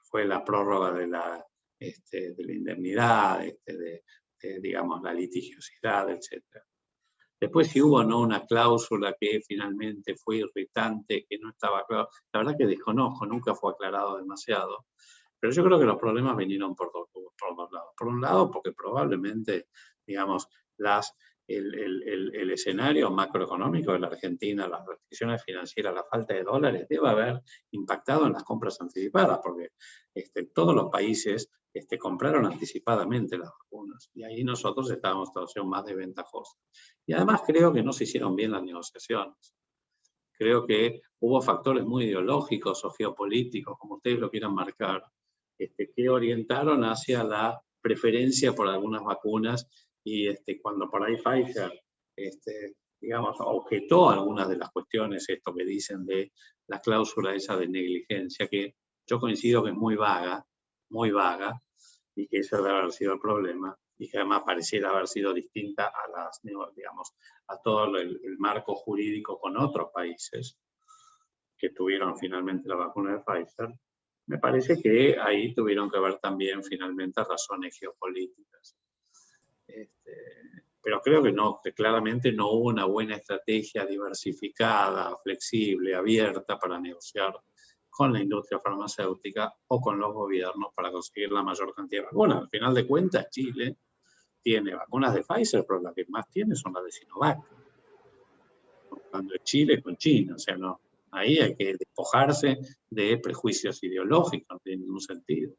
B: Fue la prórroga de la indemnidad, digamos, la litigiosidad, etc. Después si hubo o no una cláusula que finalmente fue irritante, que no estaba claro, la verdad que desconozco, nunca fue aclarado demasiado, pero yo creo que los problemas vinieron por dos lados. Por un lado, porque probablemente, digamos, el escenario macroeconómico de la Argentina, las restricciones financieras, la falta de dólares, debe haber impactado en las compras anticipadas, porque todos los países compraron anticipadamente las vacunas, y ahí nosotros estábamos en una situación más desventajosa. Y además creo que no se hicieron bien las negociaciones. Creo que hubo factores muy ideológicos o geopolíticos, como ustedes lo quieran marcar, que orientaron hacia la preferencia por algunas vacunas, y cuando por ahí Pfizer, digamos, objetó algunas de las cuestiones, esto que dicen de la cláusula esa de negligencia, que yo coincido que es muy vaga, y que ese debe haber sido el problema, y que además pareciera haber sido distinta a las, digamos, a todo el marco jurídico con otros países que tuvieron finalmente la vacuna de Pfizer. Me parece que ahí tuvieron que ver también finalmente razones geopolíticas. Pero creo que no, que claramente no hubo una buena estrategia diversificada, flexible, abierta para negociar con la industria farmacéutica o con los gobiernos para conseguir la mayor cantidad de vacunas. Al final de cuentas, Chile tiene vacunas de Pfizer, pero las que más tiene son las de Sinovac. Cuando es Chile con China, o sea, no, ahí hay que despojarse de prejuicios ideológicos, no tiene ningún sentido.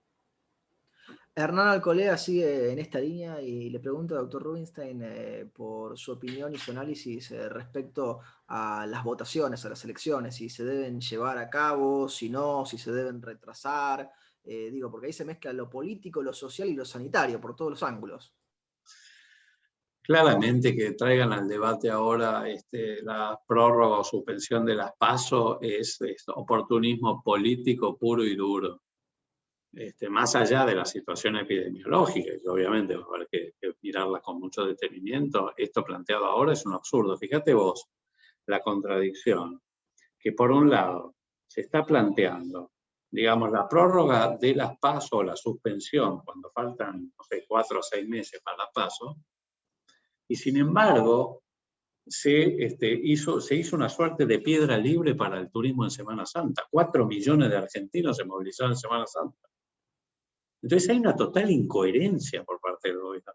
A: Hernán Alcolea sigue en esta línea y le pregunto al doctor Rubinstein por su opinión y su análisis respecto a las votaciones, a las elecciones, si se deben llevar a cabo, si no, si se deben retrasar, digo, porque ahí se mezcla lo político, lo social y lo sanitario por todos los ángulos.
B: Claramente que traigan al debate ahora la prórroga o suspensión de las PASO es oportunismo político puro y duro. Más allá de la situación epidemiológica, que obviamente va a haber que mirarla con mucho detenimiento, esto planteado ahora es un absurdo. Fíjate vos la contradicción, que por un lado se está planteando, digamos, la prórroga de las PASO o la suspensión cuando faltan, no sé, 4 o 6 meses para las PASO, y sin embargo se hizo una suerte de piedra libre para el turismo en Semana Santa. 4 millones de argentinos se movilizaron en Semana Santa. Entonces hay una total incoherencia por parte del gobierno.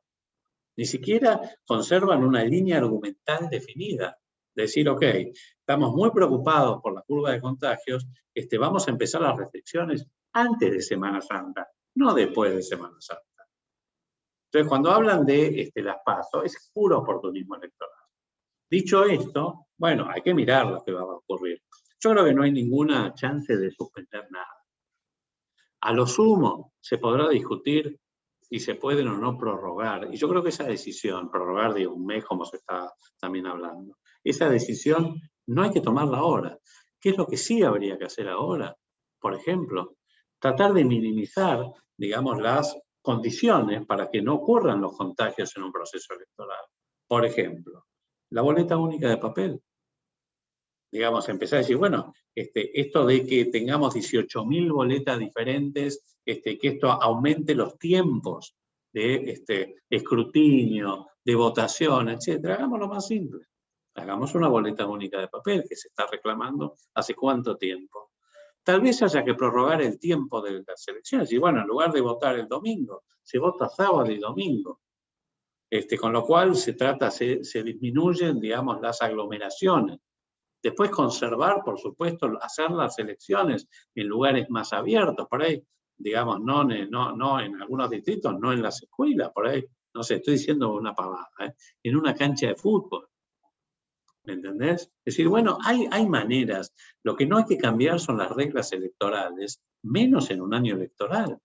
B: Ni siquiera conservan una línea argumental definida. Decir, ok, estamos muy preocupados por la curva de contagios, vamos a empezar las restricciones antes de Semana Santa, no después de Semana Santa. Entonces, cuando hablan de las PASO, es puro oportunismo electoral. Dicho esto, bueno, hay que mirar lo que va a ocurrir. Yo creo que no hay ninguna chance de suspender nada. A lo sumo, se podrá discutir si se pueden o no prorrogar. Y yo creo que esa decisión, prorrogar de un mes, como se está también hablando, esa decisión no hay que tomarla ahora. ¿Qué es lo que sí habría que hacer ahora? Por ejemplo, tratar de minimizar, digamos, las condiciones para que no ocurran los contagios en un proceso electoral. Por ejemplo, la boleta única de papel. Digamos, empezar a decir, bueno, esto de que tengamos 18.000 boletas diferentes, que esto aumente los tiempos de escrutinio, de votación, etc. Hagámoslo más simple. Hagamos una boleta única de papel que se está reclamando hace cuánto tiempo. Tal vez haya que prorrogar el tiempo de las elecciones. Y bueno, en lugar de votar el domingo, se vota sábado y domingo. Con lo cual se disminuyen, digamos, las aglomeraciones. Después conservar, por supuesto, hacer las elecciones en lugares más abiertos, por ahí, digamos, no en algunos distritos, no en las escuelas, por ahí, no sé, estoy diciendo una pavada, en una cancha de fútbol. ¿Me entendés? Es decir, bueno, hay maneras. Lo que no hay que cambiar son las reglas electorales, menos en un año electoral.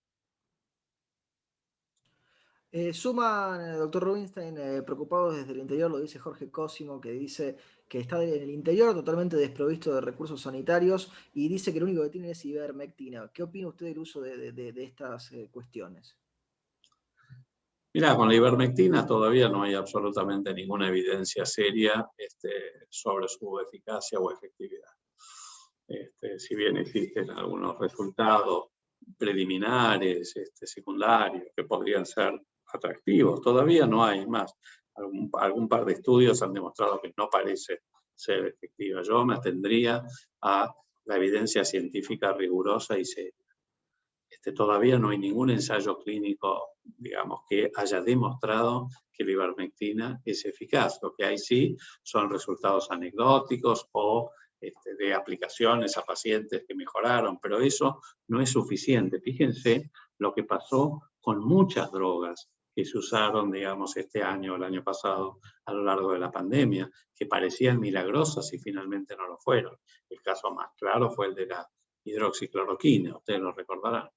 A: Suman, doctor Rubinstein, preocupados desde el interior, lo dice Jorge Cosimo, que dice que está en el interior totalmente desprovisto de recursos sanitarios y dice que lo único que tiene es ivermectina. ¿Qué opina usted del uso de estas cuestiones?
B: Mirá, con la ivermectina todavía no hay absolutamente ninguna evidencia seria sobre su eficacia o efectividad. Si bien existen algunos resultados preliminares, secundarios, que podrían ser atractivos, todavía no hay más. Algún par de estudios han demostrado que no parece ser efectiva. Yo me atendría a la evidencia científica rigurosa y seria. Todavía no hay ningún ensayo clínico, digamos, que haya demostrado que la ivermectina es eficaz. Lo que hay sí son resultados anecdóticos o de aplicaciones a pacientes que mejoraron, pero eso no es suficiente. Fíjense lo que pasó con muchas drogas que se usaron, digamos, este año o el año pasado a lo largo de la pandemia, que parecían milagrosas y finalmente no lo fueron. El caso más claro fue el de la hidroxicloroquina, ustedes lo recordarán.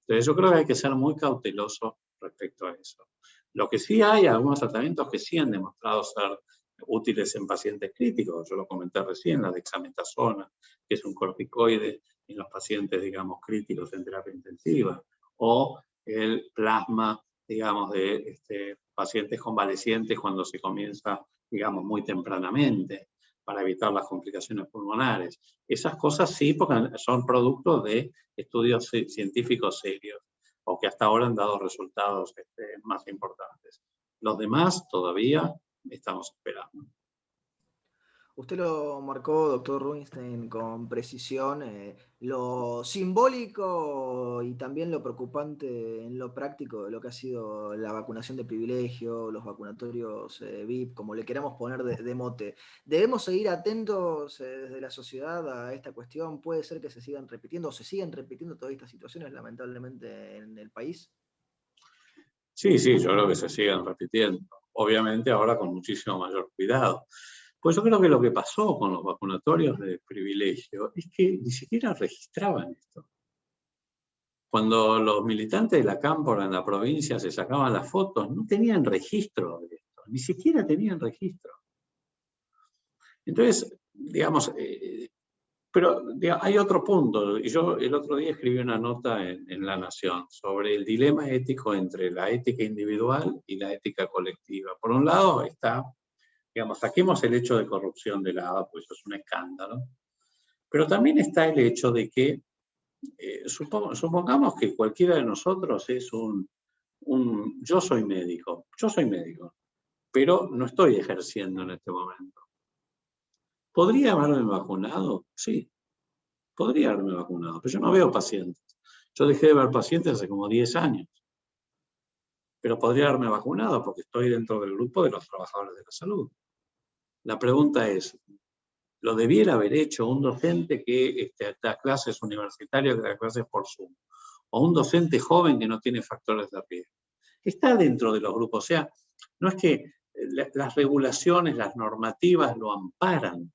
B: Entonces yo creo que hay que ser muy cauteloso respecto a eso. Lo que sí hay algunos tratamientos que sí han demostrado ser útiles en pacientes críticos. Yo lo comenté recién, la dexametasona, que es un corticoide en los pacientes, digamos, críticos en terapia intensiva, o el plasma, digamos, de pacientes convalecientes cuando se comienza, digamos, muy tempranamente para evitar las complicaciones pulmonares. Esas cosas sí, porque son productos de estudios científicos serios o que hasta ahora han dado resultados más importantes. Los demás todavía estamos esperando.
A: Usted lo marcó, doctor Rubinstein, con precisión, lo simbólico y también lo preocupante en lo práctico de lo que ha sido la vacunación de privilegio, los vacunatorios VIP, como le queramos poner de mote. ¿Debemos seguir atentos desde la sociedad a esta cuestión? ¿Puede ser que se sigan repitiendo o se siguen repitiendo todas estas situaciones lamentablemente en el país?
B: Sí, sí, yo creo que se siguen repitiendo. Obviamente ahora con muchísimo mayor cuidado. Pues yo creo que lo que pasó con los vacunatorios de privilegio es que ni siquiera registraban esto. Cuando los militantes de la Cámpora en la provincia se sacaban las fotos, no tenían registro de esto, ni siquiera tenían registro. Entonces, digamos, pero hay otro punto, y yo el otro día escribí una nota en La Nación sobre el dilema ético entre la ética individual y la ética colectiva. Por un lado está, digamos, saquemos el hecho de corrupción de la ADA, pues eso es un escándalo, pero también está el hecho de que, supongamos que cualquiera de nosotros es yo soy médico, pero no estoy ejerciendo en este momento. ¿Podría haberme vacunado? Sí, podría haberme vacunado, pero yo no veo pacientes. Yo dejé de ver pacientes hace como 10 años, pero podría haberme vacunado porque estoy dentro del grupo de los trabajadores de la salud. La pregunta es, ¿lo debiera haber hecho un docente que da clases universitarias, que da clases por Zoom? O un docente joven que no tiene factores de riesgo. Está dentro de los grupos, o sea, no es que las regulaciones, las normativas lo amparan,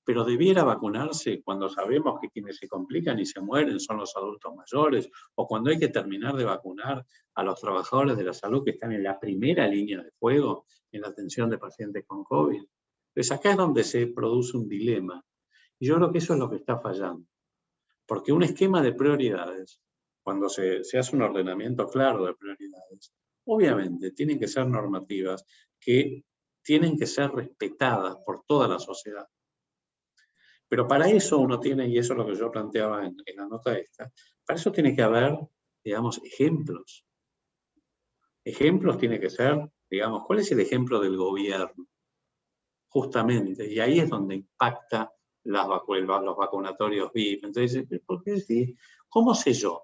B: pero debiera vacunarse cuando sabemos que quienes se complican y se mueren son los adultos mayores, o cuando hay que terminar de vacunar a los trabajadores de la salud que están en la primera línea de fuego en la atención de pacientes con COVID. Entonces acá es donde se produce un dilema, y yo creo que eso es lo que está fallando, porque un esquema de prioridades, cuando se hace un ordenamiento claro de prioridades, obviamente tienen que ser normativas que tienen que ser respetadas por toda la sociedad. Pero para eso uno tiene, y eso es lo que yo planteaba en la nota esta, para eso tiene que haber, digamos, ejemplos. Ejemplos tiene que ser, digamos, ¿cuál es el ejemplo del gobierno? Justamente, y ahí es donde impacta los vacunatorios VIP. Entonces, ¿por qué decir? ¿Cómo sé yo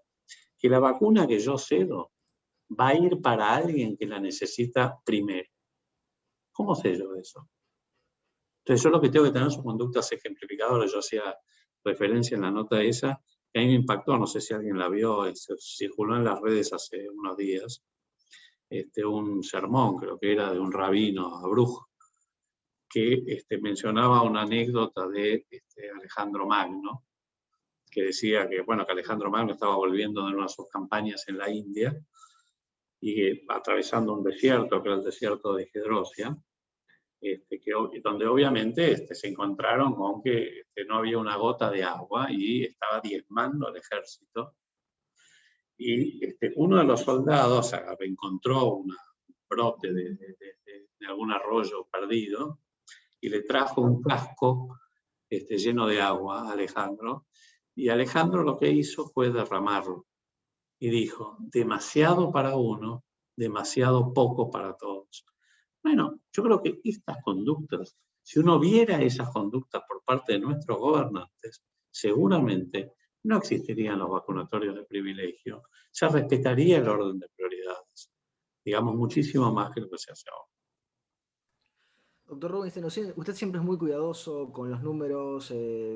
B: que la vacuna que yo cedo va a ir para alguien que la necesita primero? ¿Cómo sé yo eso? Entonces yo lo que tengo que tener son conductas ejemplificadoras. Yo hacía referencia en la nota esa, que a mí me impactó, no sé si alguien la vio, circuló en las redes hace unos días, un sermón, creo que era de un rabino, Abruj, que mencionaba una anécdota de Alejandro Magno, que decía que, bueno, que Alejandro Magno estaba volviendo de una de sus campañas en la India, y atravesando un desierto, que era el desierto de Gedrosia, donde obviamente se encontraron con que no había una gota de agua y estaba diezmando al ejército. Y uno de los soldados encontró un brote de algún arroyo perdido y le trajo un casco lleno de agua a Alejandro. Y Alejandro lo que hizo fue derramarlo. Y dijo, demasiado para uno, demasiado poco para todos. Bueno, yo creo que estas conductas, si uno viera esas conductas por parte de nuestros gobernantes, seguramente no existirían los vacunatorios de privilegio, se respetaría el orden de prioridades, digamos, muchísimo más que lo que se hace ahora.
A: Doctor Rubinstein, usted siempre es muy cuidadoso con los números,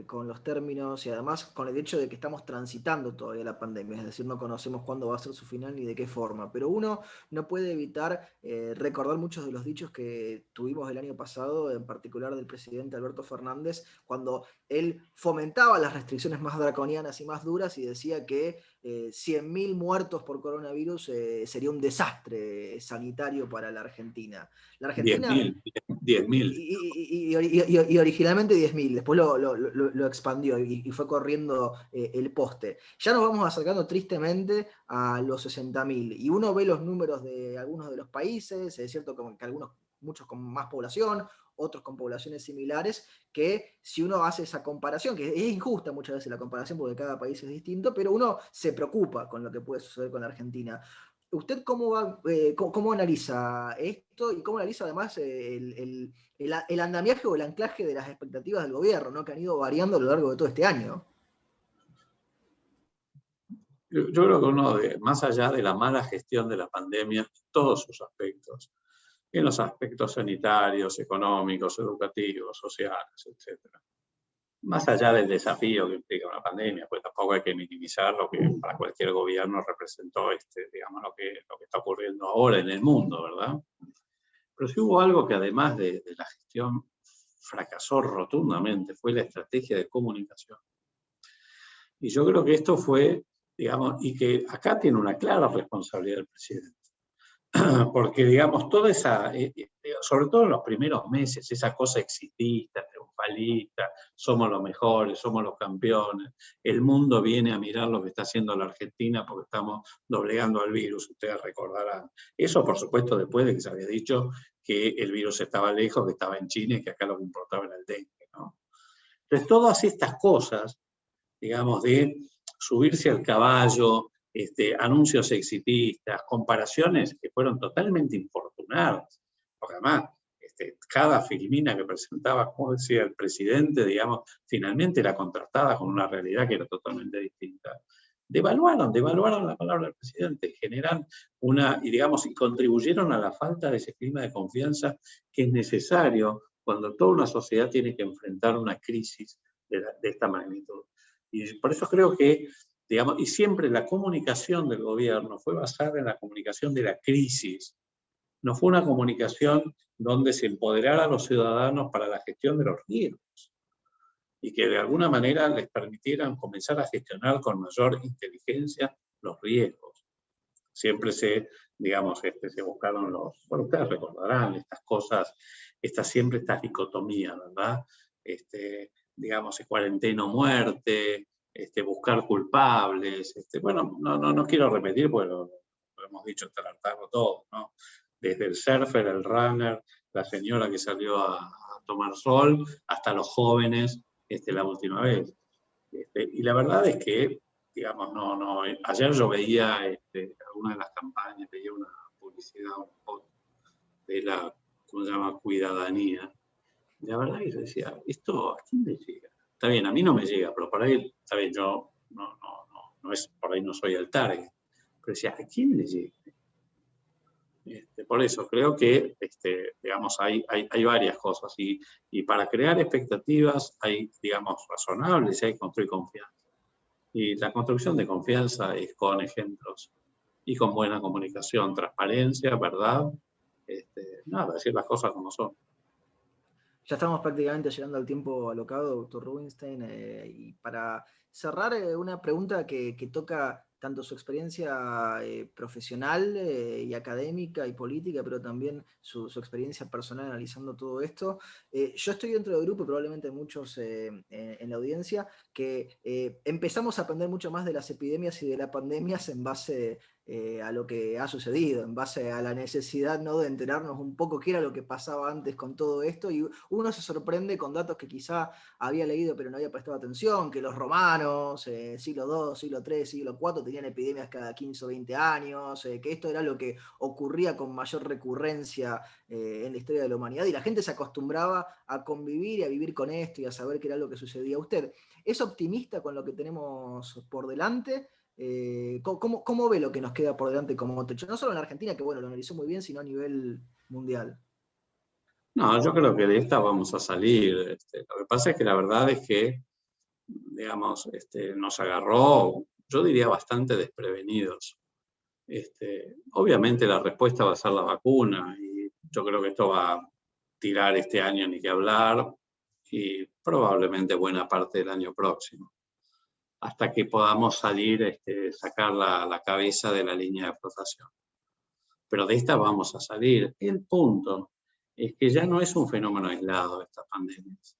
A: con los términos y además con el hecho de que estamos transitando todavía la pandemia, es decir, no conocemos cuándo va a ser su final ni de qué forma, pero uno no puede evitar recordar muchos de los dichos que tuvimos el año pasado, en particular del presidente Alberto Fernández, cuando él fomentaba las restricciones más draconianas y más duras y decía que 100.000 muertos por coronavirus sería un desastre sanitario para la Argentina. La Argentina
B: 10.000.
A: y originalmente 10.000, después lo expandió y fue corriendo el poste. Ya nos vamos acercando tristemente a los 60.000 y uno ve los números de algunos de los países, es cierto que muchos con más población, otros con poblaciones similares, que si uno hace esa comparación, que es injusta muchas veces la comparación porque cada país es distinto, pero uno se preocupa con lo que puede suceder con la Argentina. ¿Usted cómo analiza esto y cómo analiza además el andamiaje o el anclaje de las expectativas del gobierno, ¿no? Que han ido variando a lo largo de todo este año?
B: Yo creo que uno, más allá de la mala gestión de la pandemia, todos sus aspectos, en los aspectos sanitarios, económicos, educativos, sociales, etc. Más allá del desafío que implica una pandemia, pues tampoco hay que minimizar lo que para cualquier gobierno representó digamos, lo que está ocurriendo ahora en el mundo, ¿verdad? Pero sí hubo algo que además de la gestión fracasó rotundamente, fue la estrategia de comunicación. Y yo creo que esto fue, digamos, y que acá tiene una clara responsabilidad del presidente. Porque, digamos, toda esa, sobre todo en los primeros meses, esa cosa exitista, triunfalista, somos los mejores, somos los campeones, el mundo viene a mirar lo que está haciendo la Argentina porque estamos doblegando al virus, ustedes recordarán. Eso, por supuesto, después de que se había dicho que el virus estaba lejos, que estaba en China y que acá lo que importaba era el dengue, ¿no? Entonces, todas estas cosas, digamos, de subirse al caballo, anuncios exitistas, comparaciones que fueron totalmente infortunadas, porque además cada filmina que presentaba, como decía el presidente, digamos, finalmente era contrastada con una realidad que era totalmente distinta. Devaluaron la palabra del presidente, generan y contribuyeron a la falta de ese clima de confianza que es necesario cuando toda una sociedad tiene que enfrentar una crisis de esta magnitud. Y por eso creo que, digamos, y siempre la comunicación del gobierno fue basada en la comunicación de la crisis. No fue una comunicación donde se empoderara a los ciudadanos para la gestión de los riesgos y que de alguna manera les permitieran comenzar a gestionar con mayor inteligencia los riesgos. Siempre digamos, se buscaron bueno, ustedes recordarán estas cosas, siempre estas dicotomías, ¿verdad? Digamos, cuarentena o muerte, buscar culpables. Bueno, no quiero repetir porque lo hemos dicho hasta el hartazgo todo, ¿no? Desde el surfer, el runner, la señora que salió a tomar sol, hasta los jóvenes la última vez. Y la verdad es que, digamos, ayer yo veía alguna de las campañas, veía una publicidad, un spot de ¿cómo se llama? Cuidadanía. Y la verdad es que yo decía, ¿esto a quién le llega? Está bien, a mí no me llega, pero por ahí, está bien, yo por ahí no soy el target. Pero decía, ¿a quién le llega? Por eso creo que, digamos, hay varias cosas y para crear expectativas hay, digamos, razonables y hay que construir confianza. Y la construcción de confianza es con ejemplos y con buena comunicación, transparencia, verdad, decir las cosas como son.
A: Ya estamos prácticamente llegando al tiempo alocado, doctor Rubinstein, y para cerrar, una pregunta que toca tanto su experiencia profesional y académica y política, pero también su experiencia personal analizando todo esto. Yo estoy dentro del grupo, y probablemente muchos en la audiencia, que empezamos a aprender mucho más de las epidemias y de las pandemias en base a lo que ha sucedido, en base a la necesidad, ¿no?, de enterarnos un poco qué era lo que pasaba antes con todo esto, y uno se sorprende con datos que quizá había leído pero no había prestado atención, que los romanos, siglo II, siglo III, siglo IV, tenían epidemias cada 15 o 20 años, que esto era lo que ocurría con mayor recurrencia en la historia de la humanidad, y la gente se acostumbraba a convivir y a vivir con esto y a saber qué era lo que sucedía. ¿Usted es optimista con lo que tenemos por delante? ¿Cómo ve lo que nos queda por delante como techo? No solo en Argentina, que bueno, lo analizó muy bien, sino a nivel mundial.
B: No, yo creo que de esta vamos a salir. Lo que pasa es que la verdad es que, digamos, nos agarró, yo diría, bastante desprevenidos. Obviamente la respuesta va a ser la vacuna, y yo creo que esto va a tirar este año ni que hablar, y probablemente buena parte del año próximo, hasta que podamos salir, sacar la cabeza de la línea de flotación. Pero de esta vamos a salir. El punto es que ya no es un fenómeno aislado estas pandemias.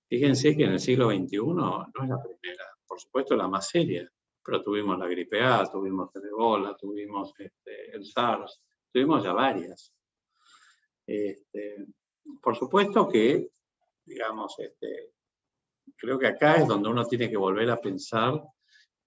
B: Fíjense que en el siglo XXI no es la primera, por supuesto la más seria, pero tuvimos la gripe A, tuvimos el Ebola, tuvimos el SARS, tuvimos ya varias. Por supuesto que, digamos, creo que acá es donde uno tiene que volver a pensar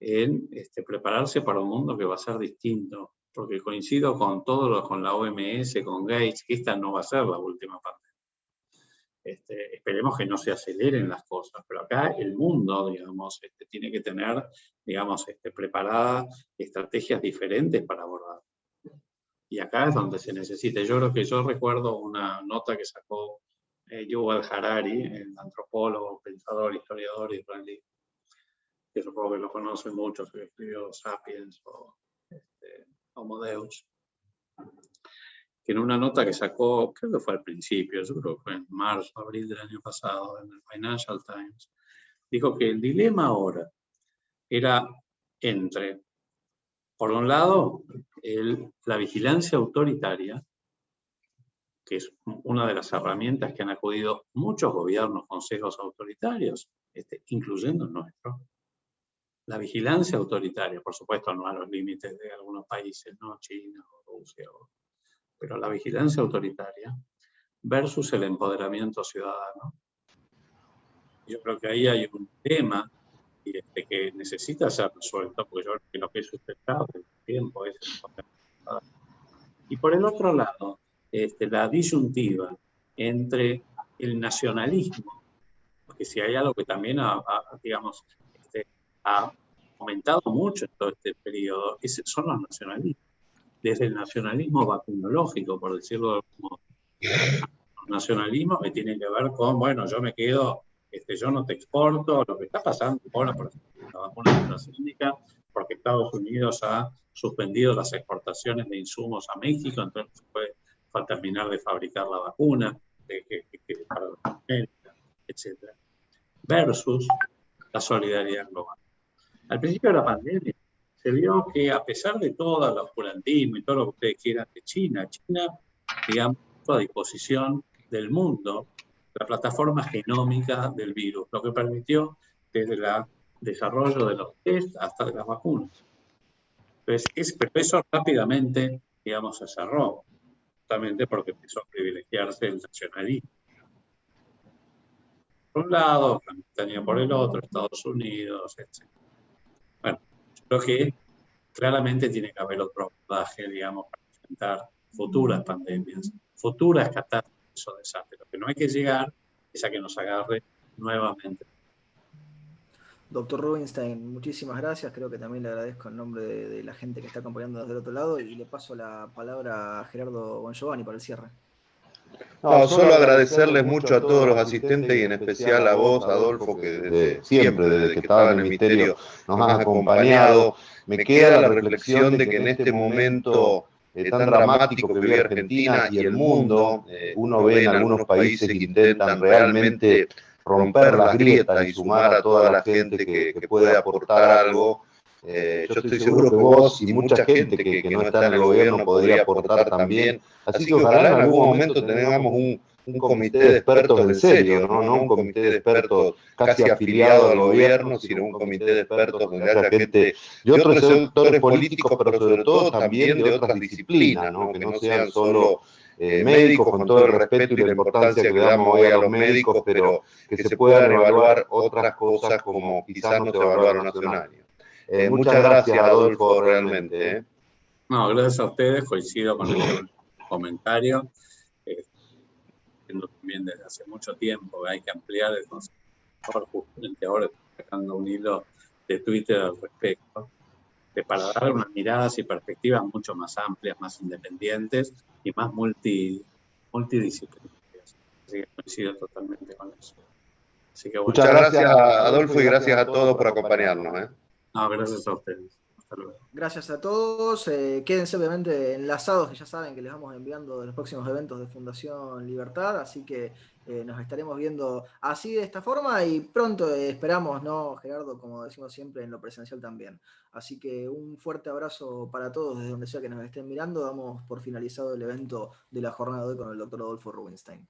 B: en prepararse para un mundo que va a ser distinto, porque coincido con con la OMS, con Gates, que esta no va a ser la última pandemia. Esperemos que no se aceleren las cosas, pero acá el mundo, digamos, tiene que tener, digamos, preparadas estrategias diferentes para abordar. Y acá es donde se necesita. Yo recuerdo una nota que sacó Yuval Harari, el antropólogo, pensador, historiador israelí, que supongo que lo conocen muchos, que escribió Sapiens o Homo Deus, que en una nota que sacó, creo que fue al principio, yo creo que fue en marzo, abril del año pasado, en el Financial Times, dijo que el dilema ahora era entre, por un lado, la vigilancia autoritaria, que es una de las herramientas que han acudido muchos gobiernos, consejos autoritarios, incluyendo el nuestro. La vigilancia autoritaria, por supuesto, no a los límites de algunos países, ¿no? China o Rusia, pero la vigilancia autoritaria versus el empoderamiento ciudadano. Yo creo que ahí hay un tema que necesita ser resuelto, porque yo creo que lo que es sustentable en el tiempo es el empoderamiento. Y por el otro lado, la disyuntiva entre el nacionalismo, porque si hay algo que también digamos, ha aumentado mucho en todo este periodo, son los nacionalismos. Desde el nacionalismo vacunológico, por decirlo de algún modo, nacionalismo que tiene que ver con, bueno, yo me quedo, yo no te exporto, lo que está pasando ahora, por ejemplo, la vacuna AstraZeneca, porque Estados Unidos ha suspendido las exportaciones de insumos a México, entonces fue a terminar de fabricar la vacuna para América, etc. Versus la solidaridad global. Al principio de la pandemia se vio que, a pesar de todo el oscurantismo y todo lo que ustedes quieran de China, digamos, a disposición del mundo la plataforma genómica del virus, lo que permitió desde el desarrollo de los test hasta de las vacunas. Entonces, pero eso rápidamente, digamos, se cerró, justamente porque empezó a privilegiarse el nacionalismo. Por un lado, Gran Bretaña por el otro, Estados Unidos, etc. Bueno, yo creo que claramente tiene que haber otro abordaje, digamos, para enfrentar futuras pandemias, futuras catástrofes o desastres. Lo que no hay que llegar es a que nos agarre nuevamente.
A: Doctor Rubinstein, muchísimas gracias. Creo que también le agradezco en nombre de la gente que está acompañando desde el otro lado, y le paso la palabra a Gerardo Bongiovanni para el cierre.
C: No, solo agradecerles mucho a todos los asistentes y en especial a vos, Adolfo, que desde que estaba en el Ministerio nos has acompañado. Me queda la reflexión de que en este momento tan dramático que vive Argentina y el mundo, uno ve en algunos países que intentan realmente romper las grietas y sumar a toda la gente que puede aportar algo. Yo estoy seguro que vos y mucha gente que no está en el gobierno podría aportar también. Así que ojalá en algún momento tengamos un comité de expertos en serio, ¿no? No un comité de expertos casi afiliado al gobierno, sino un comité de expertos donde haya gente de otros sectores políticos, pero sobre todo también de otras disciplinas, ¿no? Que no sean solo médicos, con todo el respeto y la importancia que le damos hoy a los médicos, pero que se puedan evaluar otras cosas como quizás no se evaluaron hace un año. Muchas gracias, Adolfo, realmente.
B: No, gracias a ustedes, coincido con el comentario. Entiendo también desde hace mucho tiempo que hay que ampliar el concepto. Justamente ahora estoy sacando un hilo de Twitter al respecto, para dar unas miradas y perspectivas mucho más amplias, más independientes y más multidisciplinarias. Así que coincido totalmente con eso. Así que, bueno,
C: muchas gracias, Adolfo, y gracias a todos por acompañarnos.
B: No, gracias a ustedes. Hasta luego.
A: Gracias a todos. Quédense obviamente enlazados, que ya saben que les vamos enviando de los próximos eventos de Fundación Libertad, así que nos estaremos viendo así de esta forma y pronto esperamos, ¿no, Gerardo? Como decimos siempre, en lo presencial también. Así que un fuerte abrazo para todos desde donde sea que nos estén mirando. Damos por finalizado el evento de la jornada de hoy con el doctor Adolfo Rubinstein.